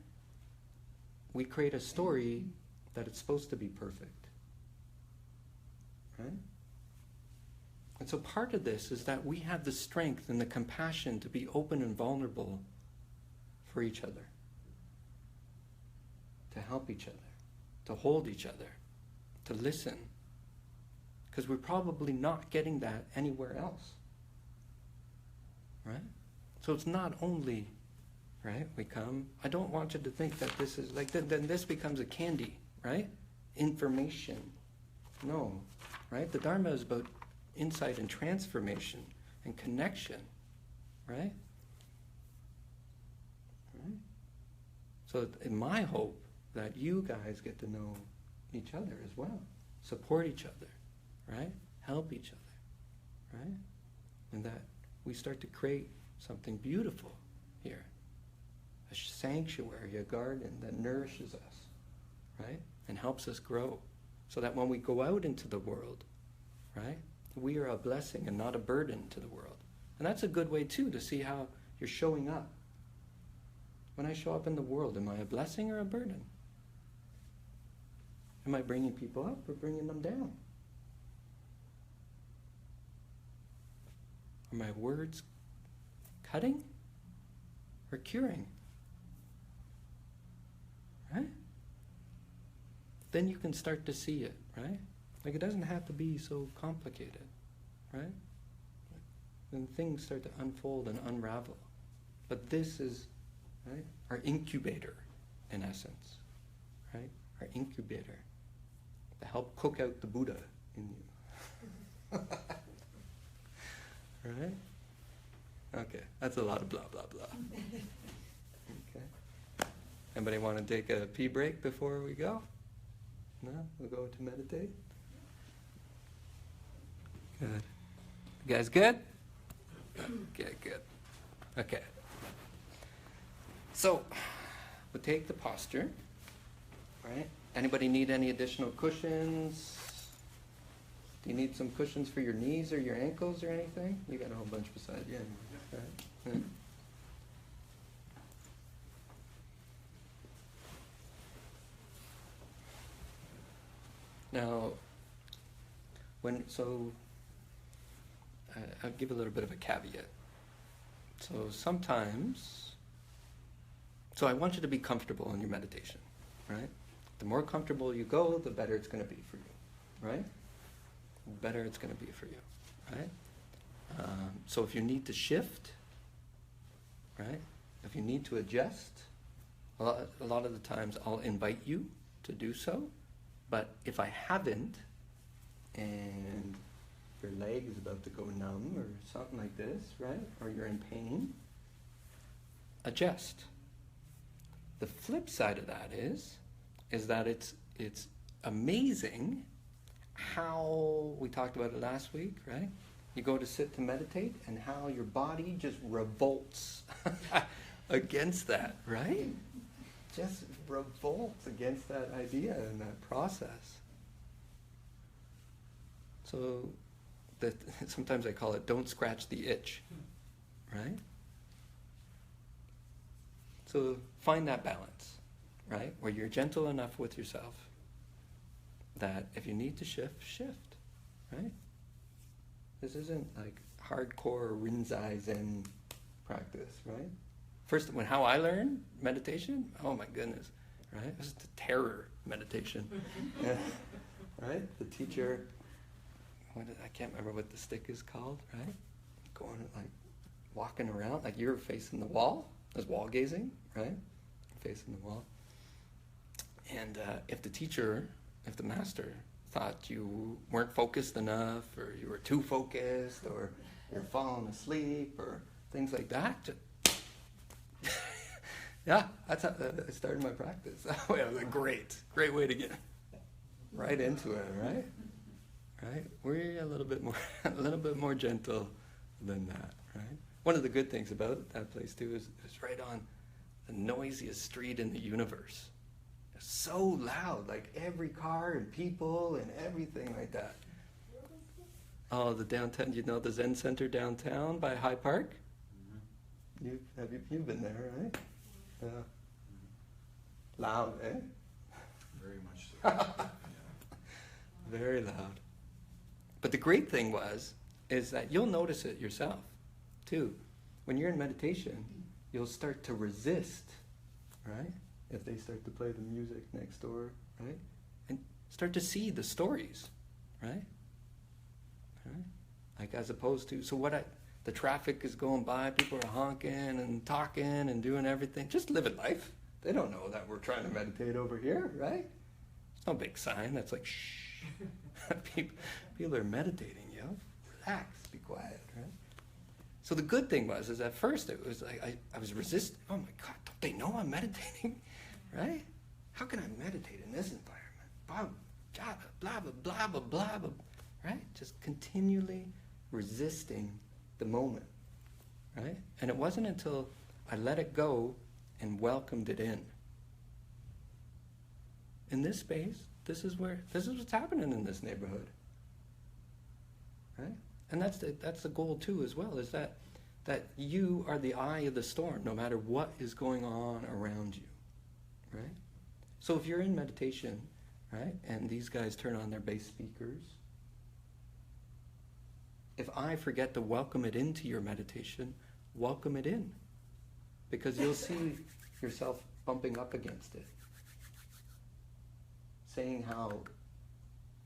we create a story that it's supposed to be perfect, right? And so part of this is that we have the strength and the compassion to be open and vulnerable for each other, to help each other, to hold each other, to listen. Because we're probably not getting that anywhere else. Right? So it's not only, right, we come, I don't want you to think that this is, like, then this becomes a candy, right? Information. No, right? The Dharma is about insight and transformation and connection, right? Right? So in my hope that you guys get to know each other as well, support each other, right? Help each other, right? And that we start to create something beautiful here. A sanctuary, a garden that nourishes us, right? And helps us grow. So that when we go out into the world, right? We are a blessing and not a burden to the world. And that's a good way too to see how you're showing up. When I show up in the world, am I a blessing or a burden? Am I bringing people up or bringing them down? Are my words cutting or curing? Right? Then you can start to see it, right? Like it doesn't have to be so complicated, right? Then things start to unfold and unravel. But this is, right, our incubator, in essence, right? Our incubator to help cook out the Buddha in you. Right? Okay, that's a lot of blah, blah, blah. Okay. Anybody want to take a pee break before we go? No? We'll go to meditate? Good. You guys good? Okay, good. Okay. So, we'll take the posture, right? Anybody need any additional cushions? Do you need some cushions for your knees or your ankles or anything? You got a whole bunch beside you. Right? Yeah. Now, I'll give a little bit of a caveat. So sometimes, I want you to be comfortable in your meditation, right? The more comfortable you go, the better it's going to be for you, right? The better it's going to be for you, right? So if you need to shift, right? If you need to adjust, a lot of the times I'll invite you to do so. But if I haven't, and your leg is about to go numb or something like this, right? Or you're in pain, adjust. The flip side of that is that it's amazing how, we talked about it last week, right? You go to sit to meditate and how your body just revolts against that, right? Just revolts against that idea and that process. So that sometimes I call it don't scratch the itch, right? So find that balance, right? Where you're gentle enough with yourself, that if you need to shift, shift, right? This isn't like hardcore Rinzai Zen practice, right? First, how I learned meditation, oh my goodness, right? This is the terror meditation, yeah, right? The teacher, I can't remember what the stick is called, right? Going like walking around like you're facing the wall. There's wall gazing, right? Facing the wall. And if the master thought you weren't focused enough, or you were too focused, or you're falling asleep, or things like that, yeah, that's how I started my practice. That was a great way to get right into it, right? Right? We're a little bit more gentle than that, right? One of the good things about that place too is it's right on the noisiest street in the universe. It's so loud, like every car and people and everything like that. Oh, the downtown, you know the Zen Center downtown by High Park? Mm-hmm. You've been there, right? Yeah. Mm-hmm. Loud, eh? Very much so. Yeah. Very loud. But the great thing is that you'll notice it yourself, too. When you're in meditation, you'll start to resist, right? If they start to play the music next door, right? And start to see the stories, right? Right? Like as opposed to, the traffic is going by, people are honking and talking and doing everything, just living life. They don't know that we're trying to meditate over here, right? It's no big sign that's like, shh. People are meditating, yo. Relax, be quiet, right? So the good thing is at first it was like I was resisting. Oh my God, don't they know I'm meditating, right? How can I meditate in this environment? Blah, blah, blah, blah, blah, blah, blah, right? Just continually resisting the moment, right? And it wasn't until I let it go and welcomed it in. In this space, this is what's happening in this neighborhood, right? And that's the goal too, as well, is that you are the eye of the storm, no matter what is going on around you, right? So if you're in meditation, right, and these guys turn on their bass speakers, if I forget to welcome it into your meditation, welcome it in, because you'll see yourself bumping up against it, saying how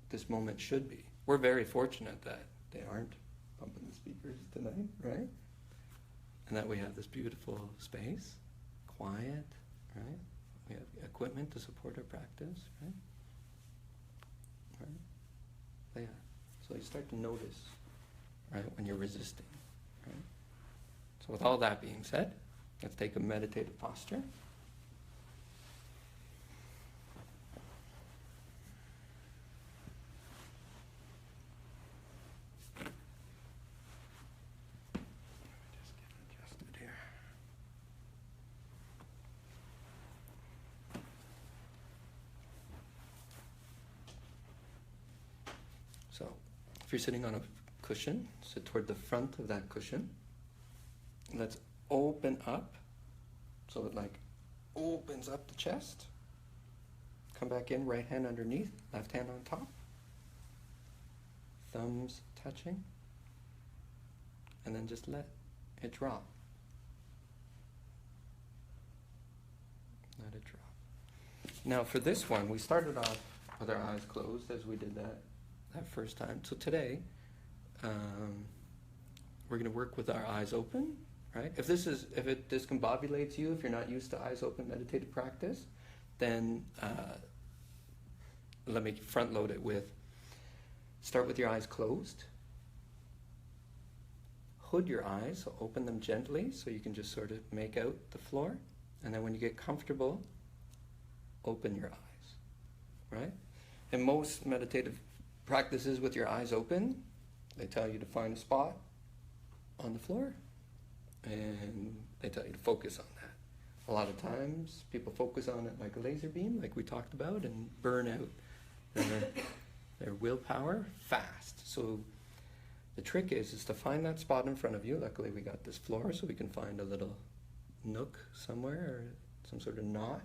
this moment should be. We're very fortunate that they aren't bumping the speakers tonight, right? And that we have this beautiful space, quiet, right? We have equipment to support our practice, right? Right? But yeah. So you start to notice, right, when you're resisting, right? So with all that being said, let's take a meditative posture. So, if you're sitting on a cushion, sit toward the front of that cushion. Let's open up, so it like opens up the chest. Come back in, right hand underneath, left hand on top. Thumbs touching. And then just let it drop. Let it drop. Now for this one, we started off with our eyes closed as we did that first time. So today, we're going to work with our eyes open, right? If this discombobulates you, if you're not used to eyes open meditative practice, then let me front load it with, start with your eyes closed. Hood your eyes, so open them gently so you can just sort of make out the floor. And then when you get comfortable, open your eyes, right? In most meditative practices with your eyes open, they tell you to find a spot on the floor and they tell you to focus on that. A lot of times people focus on it like a laser beam, like we talked about, and burn out their willpower fast. So the trick is to find that spot in front of you. Luckily we got this floor so we can find a little nook somewhere or some sort of knot.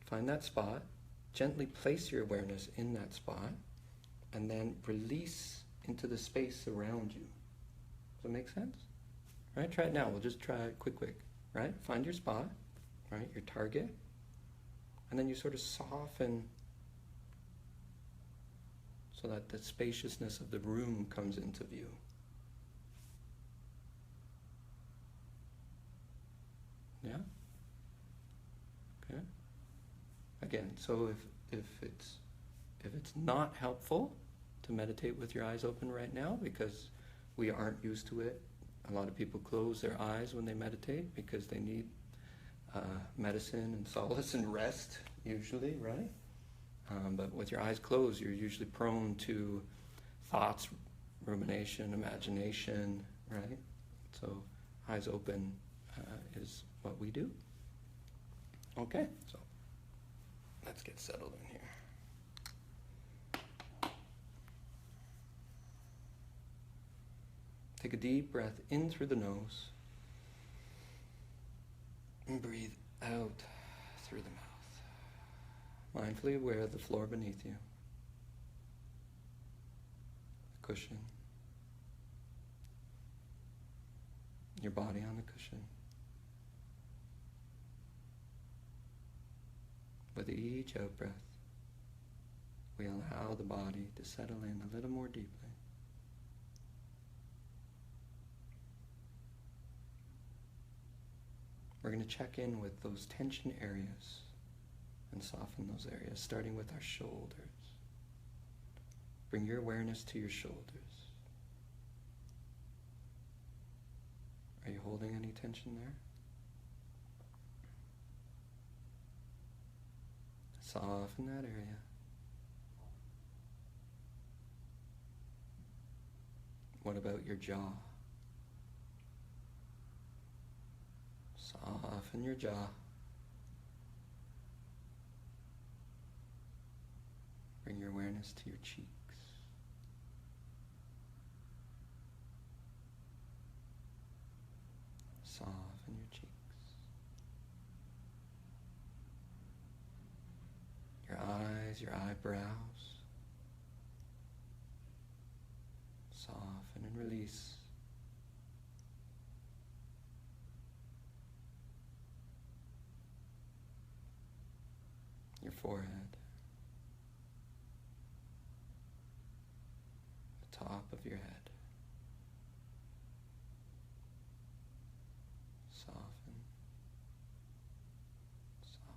Find that spot gently place your awareness in that spot and then release into the space around you. Does that make sense? Right? Try it now. We'll just try it quick. Right? Find your spot, right? Your target. And then you sort of soften so that the spaciousness of the room comes into view. Yeah? Okay. Again, so if it's not helpful to meditate with your eyes open right now because we aren't used to it, a lot of people close their eyes when they meditate because they need medicine and solace and rest, usually, right? But with your eyes closed, you're usually prone to thoughts, rumination, imagination, right? So eyes open is what we do. Okay, so let's get settled in here. Take a deep breath in through the nose and breathe out through the mouth. Mindfully aware of the floor beneath you, the cushion, your body on the cushion. With each out-breath, we allow the body to settle in a little more deeply. We're going to check in with those tension areas and soften those areas, starting with our shoulders. Bring your awareness to your shoulders. Are you holding any tension there? Soften that area. What about your jaw? Soften your jaw. Bring your awareness to your cheeks. Soften your cheeks. Your eyes, your eyebrows. Soften and release. Your forehead. The top of your head. Soften. Soften.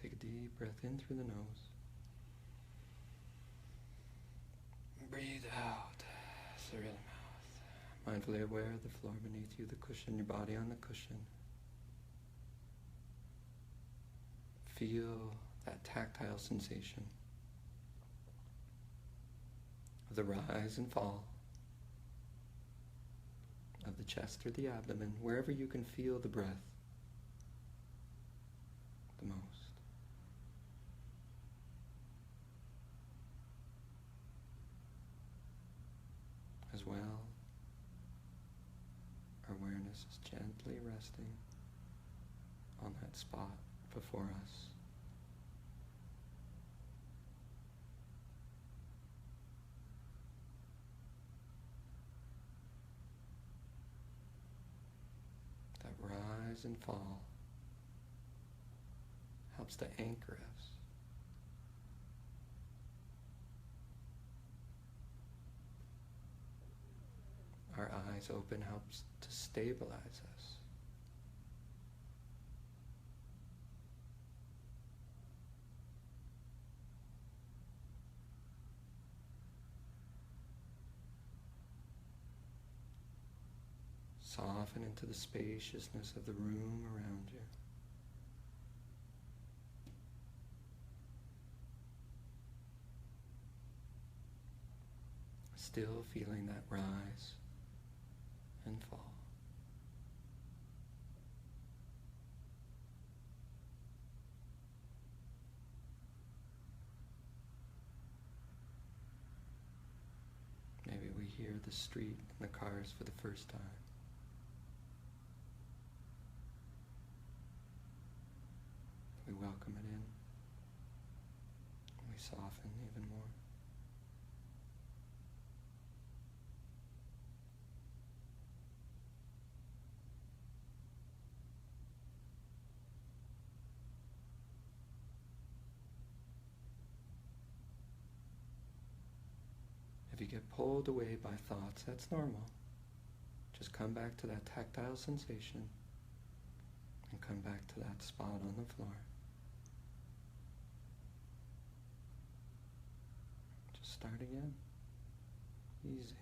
Take a deep breath in through the nose. Breathe out through the mouth. Mindfully aware of the floor beneath you, the cushion, your body on the cushion. Feel that tactile sensation of the rise and fall of the chest or the abdomen, wherever you can feel the breath the most. As well, our awareness is gently resting on that spot before us. That rise and fall helps to anchor us. Our eyes open helps to stabilize us. Soften into the spaciousness of the room around you. Still feeling that rise and fall. Maybe we hear the street and the cars for the first time. welcome it in. We soften even more. If you get pulled away by thoughts, that's normal. Just come back to that tactile sensation and come back to that spot on the floor. Just start again. Easy.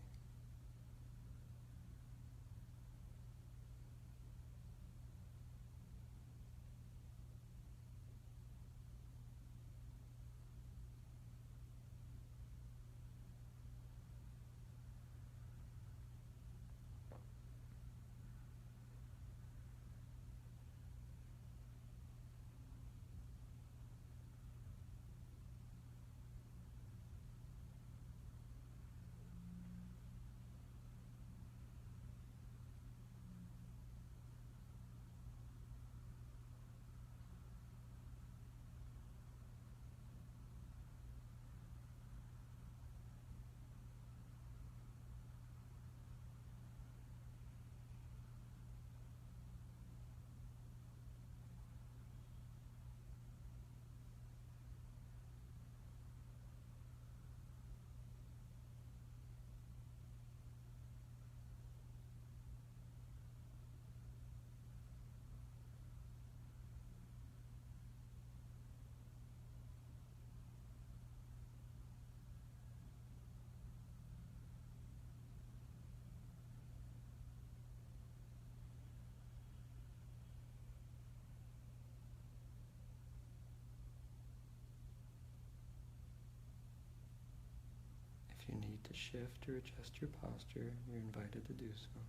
If you need to shift or adjust your posture, you're invited to do so.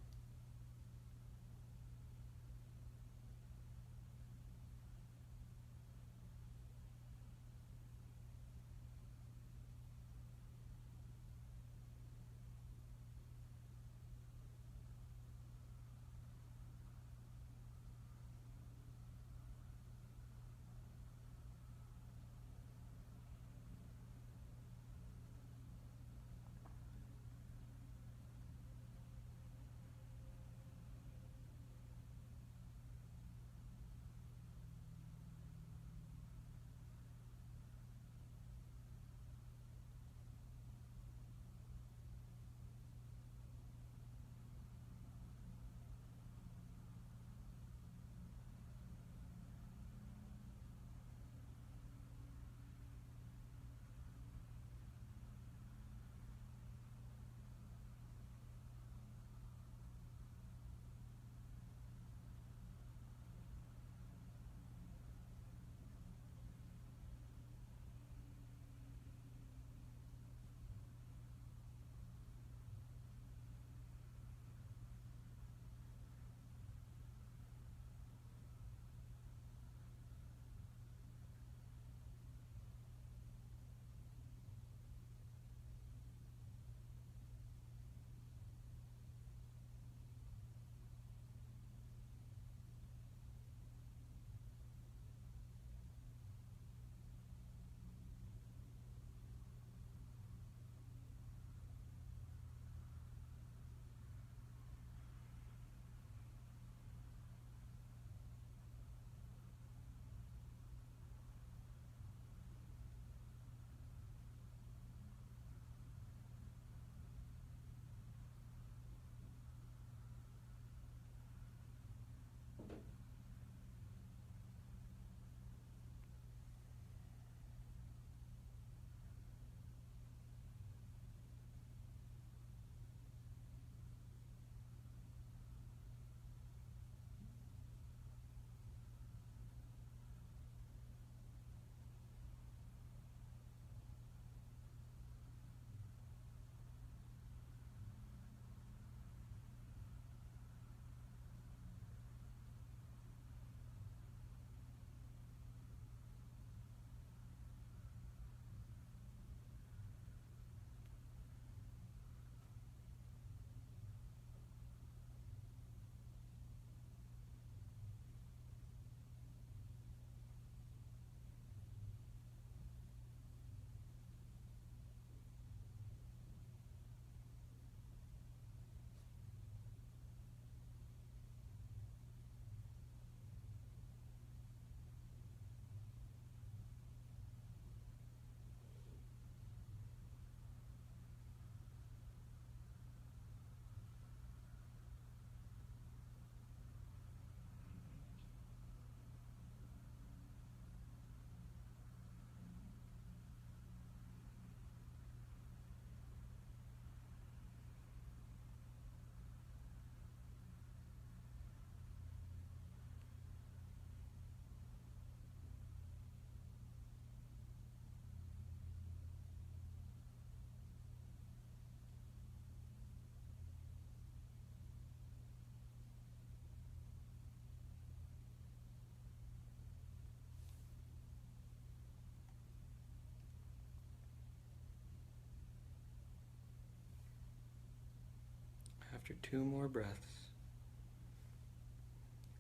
After 2 more breaths,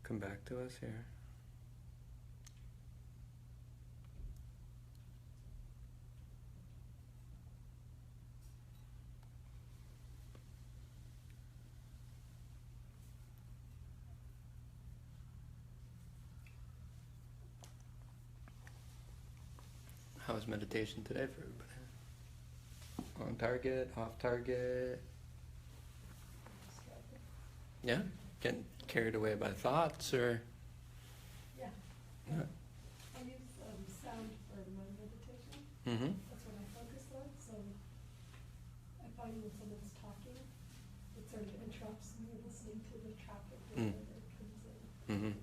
come back to us here. How was meditation today for everybody? On target, off target? Yeah? Getting carried away by thoughts or? Yeah. Yeah. I use sound for my meditation. Mm-hmm. That's what I focus on. So I find when someone's talking, it sort of interrupts me listening to the traffic Mm. that comes in. Mm-hmm.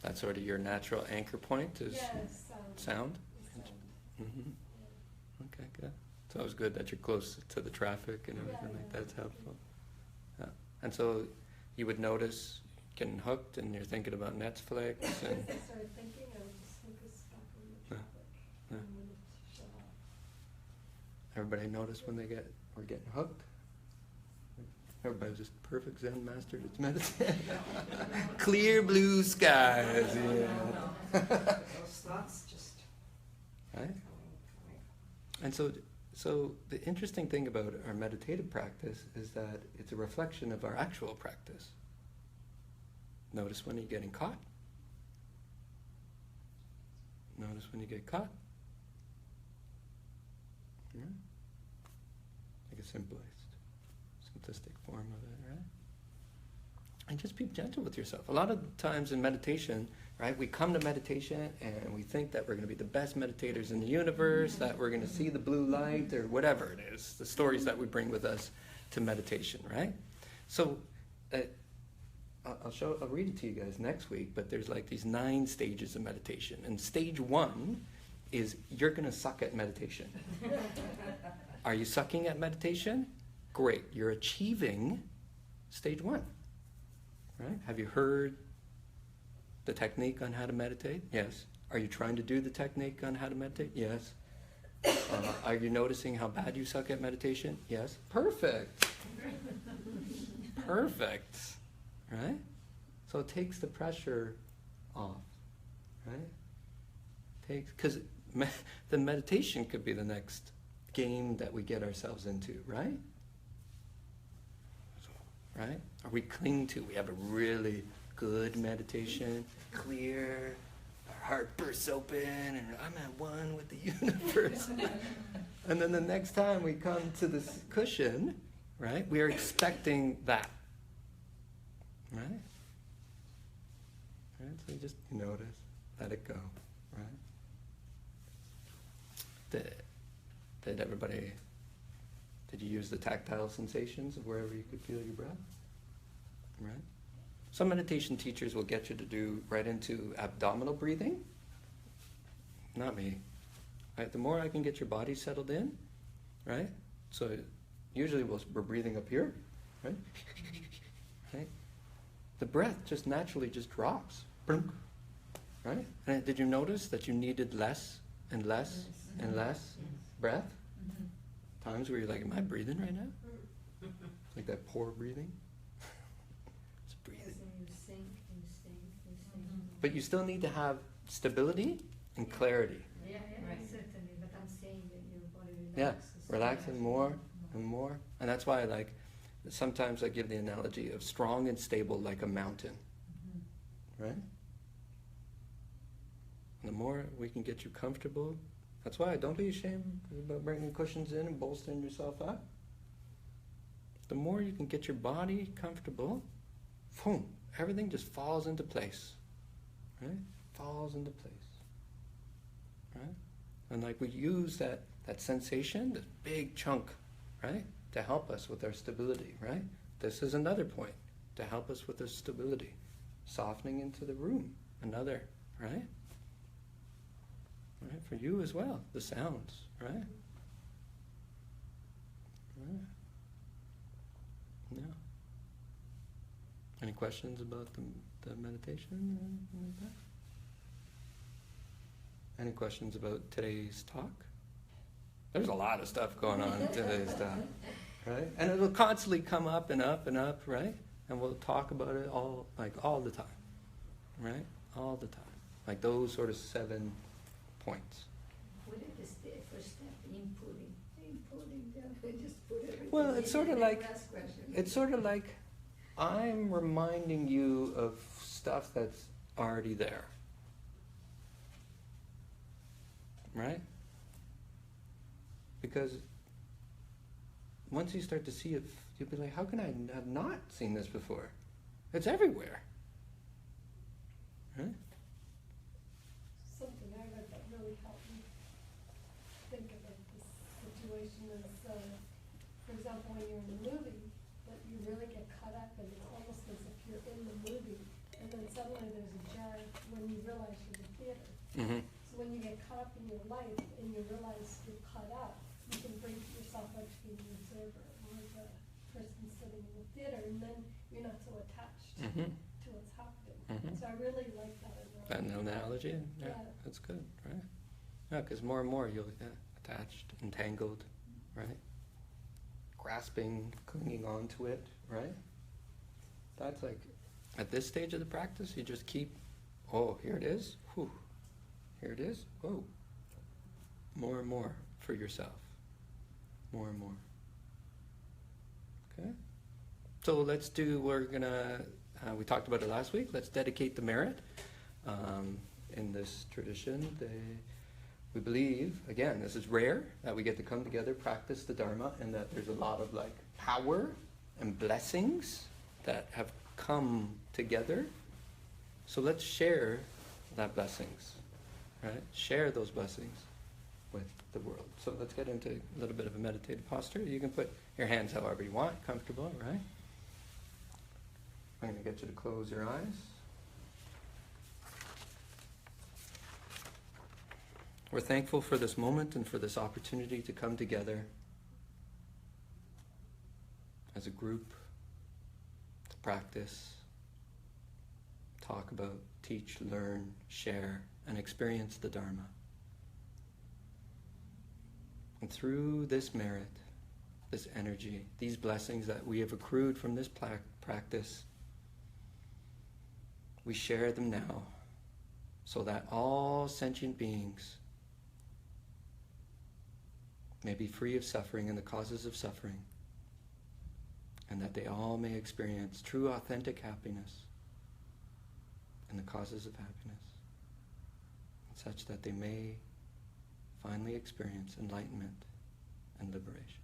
That's sort of your natural anchor point is Yes, sound. sound? Sound. Mm-hmm. Yeah. Okay, good. It's always good that you're close to the traffic and everything Yeah, like yeah. that's helpful. Yeah. And so you would notice getting hooked and you're thinking about Netflix As and I started thinking, I would just focus back on the Yeah. traffic Yeah. and when it shut off. everybody notice when we're getting hooked? Everybody's just perfect Zen master that's meditating. Clear blue skies, yeah. Those thoughts just Right? coming. And so the interesting thing about our meditative practice is that it's a reflection of our actual practice. Notice when you're getting caught. Notice when you get caught. Yeah? Like a simplistic form of it, right? And just be gentle with yourself. A lot of times in meditation, right, we come to meditation and we think that we're going to be the best meditators in the universe, that we're going to see the blue light or whatever it is, the stories that we bring with us to meditation, right? So I'll read it to you guys next week, but there's like these 9 stages of meditation. And stage 1 is you're going to suck at meditation. Are you sucking at meditation? Great. You're achieving stage 1. Right? Have you heard the technique on how to meditate? Yes. Are you trying to do the technique on how to meditate? Yes. Are you noticing how bad you suck at meditation? Yes. Perfect. Perfect. Right? So it takes the pressure off. Right? Because the meditation could be the next game that we get ourselves into, right? Right? Or we cling to, we have a really good meditation, clear, our heart bursts open, and I'm at one with the universe. And then the next time we come to this cushion, right, we are expecting that. Right? Right? So you just notice, let it go, right? Did you use the tactile sensations of wherever you could feel your breath? Right? Some meditation teachers will get you to do right into abdominal breathing. Not me. Right? The more I can get your body settled in, right? So usually we're breathing up here, right? Right? The breath just naturally just drops. Right? And did you notice that you needed less and less and less breath? Times where you're like, am I breathing right now? Like that poor breathing. Just breathing. So you sink, you sink, you sink. But you still need to have stability and clarity. Yeah, certainly, but I'm saying that your body Yeah, relaxes. relaxing more and more. And that's why sometimes I give the analogy of strong and stable like a mountain. Right? And the more we can get you comfortable, that's why don't be ashamed about bringing cushions in and bolstering yourself up. The more you can get your body comfortable, boom, everything just falls into place. Right? Falls into place. Right? And like we use that sensation, this big chunk, right, to help us with our stability, right? This is another point to help us with the stability. Softening into the room, another, right? Right, for you as well, the sounds, right? Right. Yeah. Any questions about the meditation or anything like that? Any questions about today's talk? There's a lot of stuff going on in today's talk. right? And it'll constantly come up and up and up, right? And we'll talk about it all the time, right? All the time. Like those sort of 7 points. What if it's the first step, inputting, then just put everything Well, it's in sort of and like, then ask questions. it's sort of like I'm reminding you of stuff that's already there. Right? Because once you start to see it, you'll be like, how can I have not seen this before? It's everywhere. Right? Something I read that really helped me think about this situation is, for example, when you're in a movie, that you really get caught up and it's almost as if you're in the movie, and then suddenly there's a jar when you realize you're in the theater. Mm-hmm. So when you get caught up in your life and you realize you're caught up, you can bring yourself out to being the observer or the person sitting in the theater, and then you're not so attached Mm-hmm. to what's happening. Mhm. So I really like that That analogy. analogy? Yeah, Yeah. that's good, right? Yeah, because more and more you'll get attached, entangled, right? Grasping, clinging on to it, right? That's like, at this stage of the practice, you just keep, oh, here it is, whew, here it is, whoa. More and more for yourself. More and more. Okay? So let's do, we talked about it last week, let's dedicate the merit. In this tradition, we believe, again, this is rare, that we get to come together, practice the Dharma, and that there's a lot of like power and blessings that have come together. So let's share that blessings, right? Share those blessings with the world. So let's get into a little bit of a meditative posture. You can put your hands however you want, comfortable, right? I'm going to get you to close your eyes. We're thankful for this moment and for this opportunity to come together as a group, to practice, talk about, teach, learn, share, and experience the Dharma. And through this merit, this energy, these blessings that we have accrued from this practice, we share them now so that all sentient beings may be free of suffering and the causes of suffering, and that they all may experience true authentic happiness and the causes of happiness, such that they may finally experience enlightenment and liberation.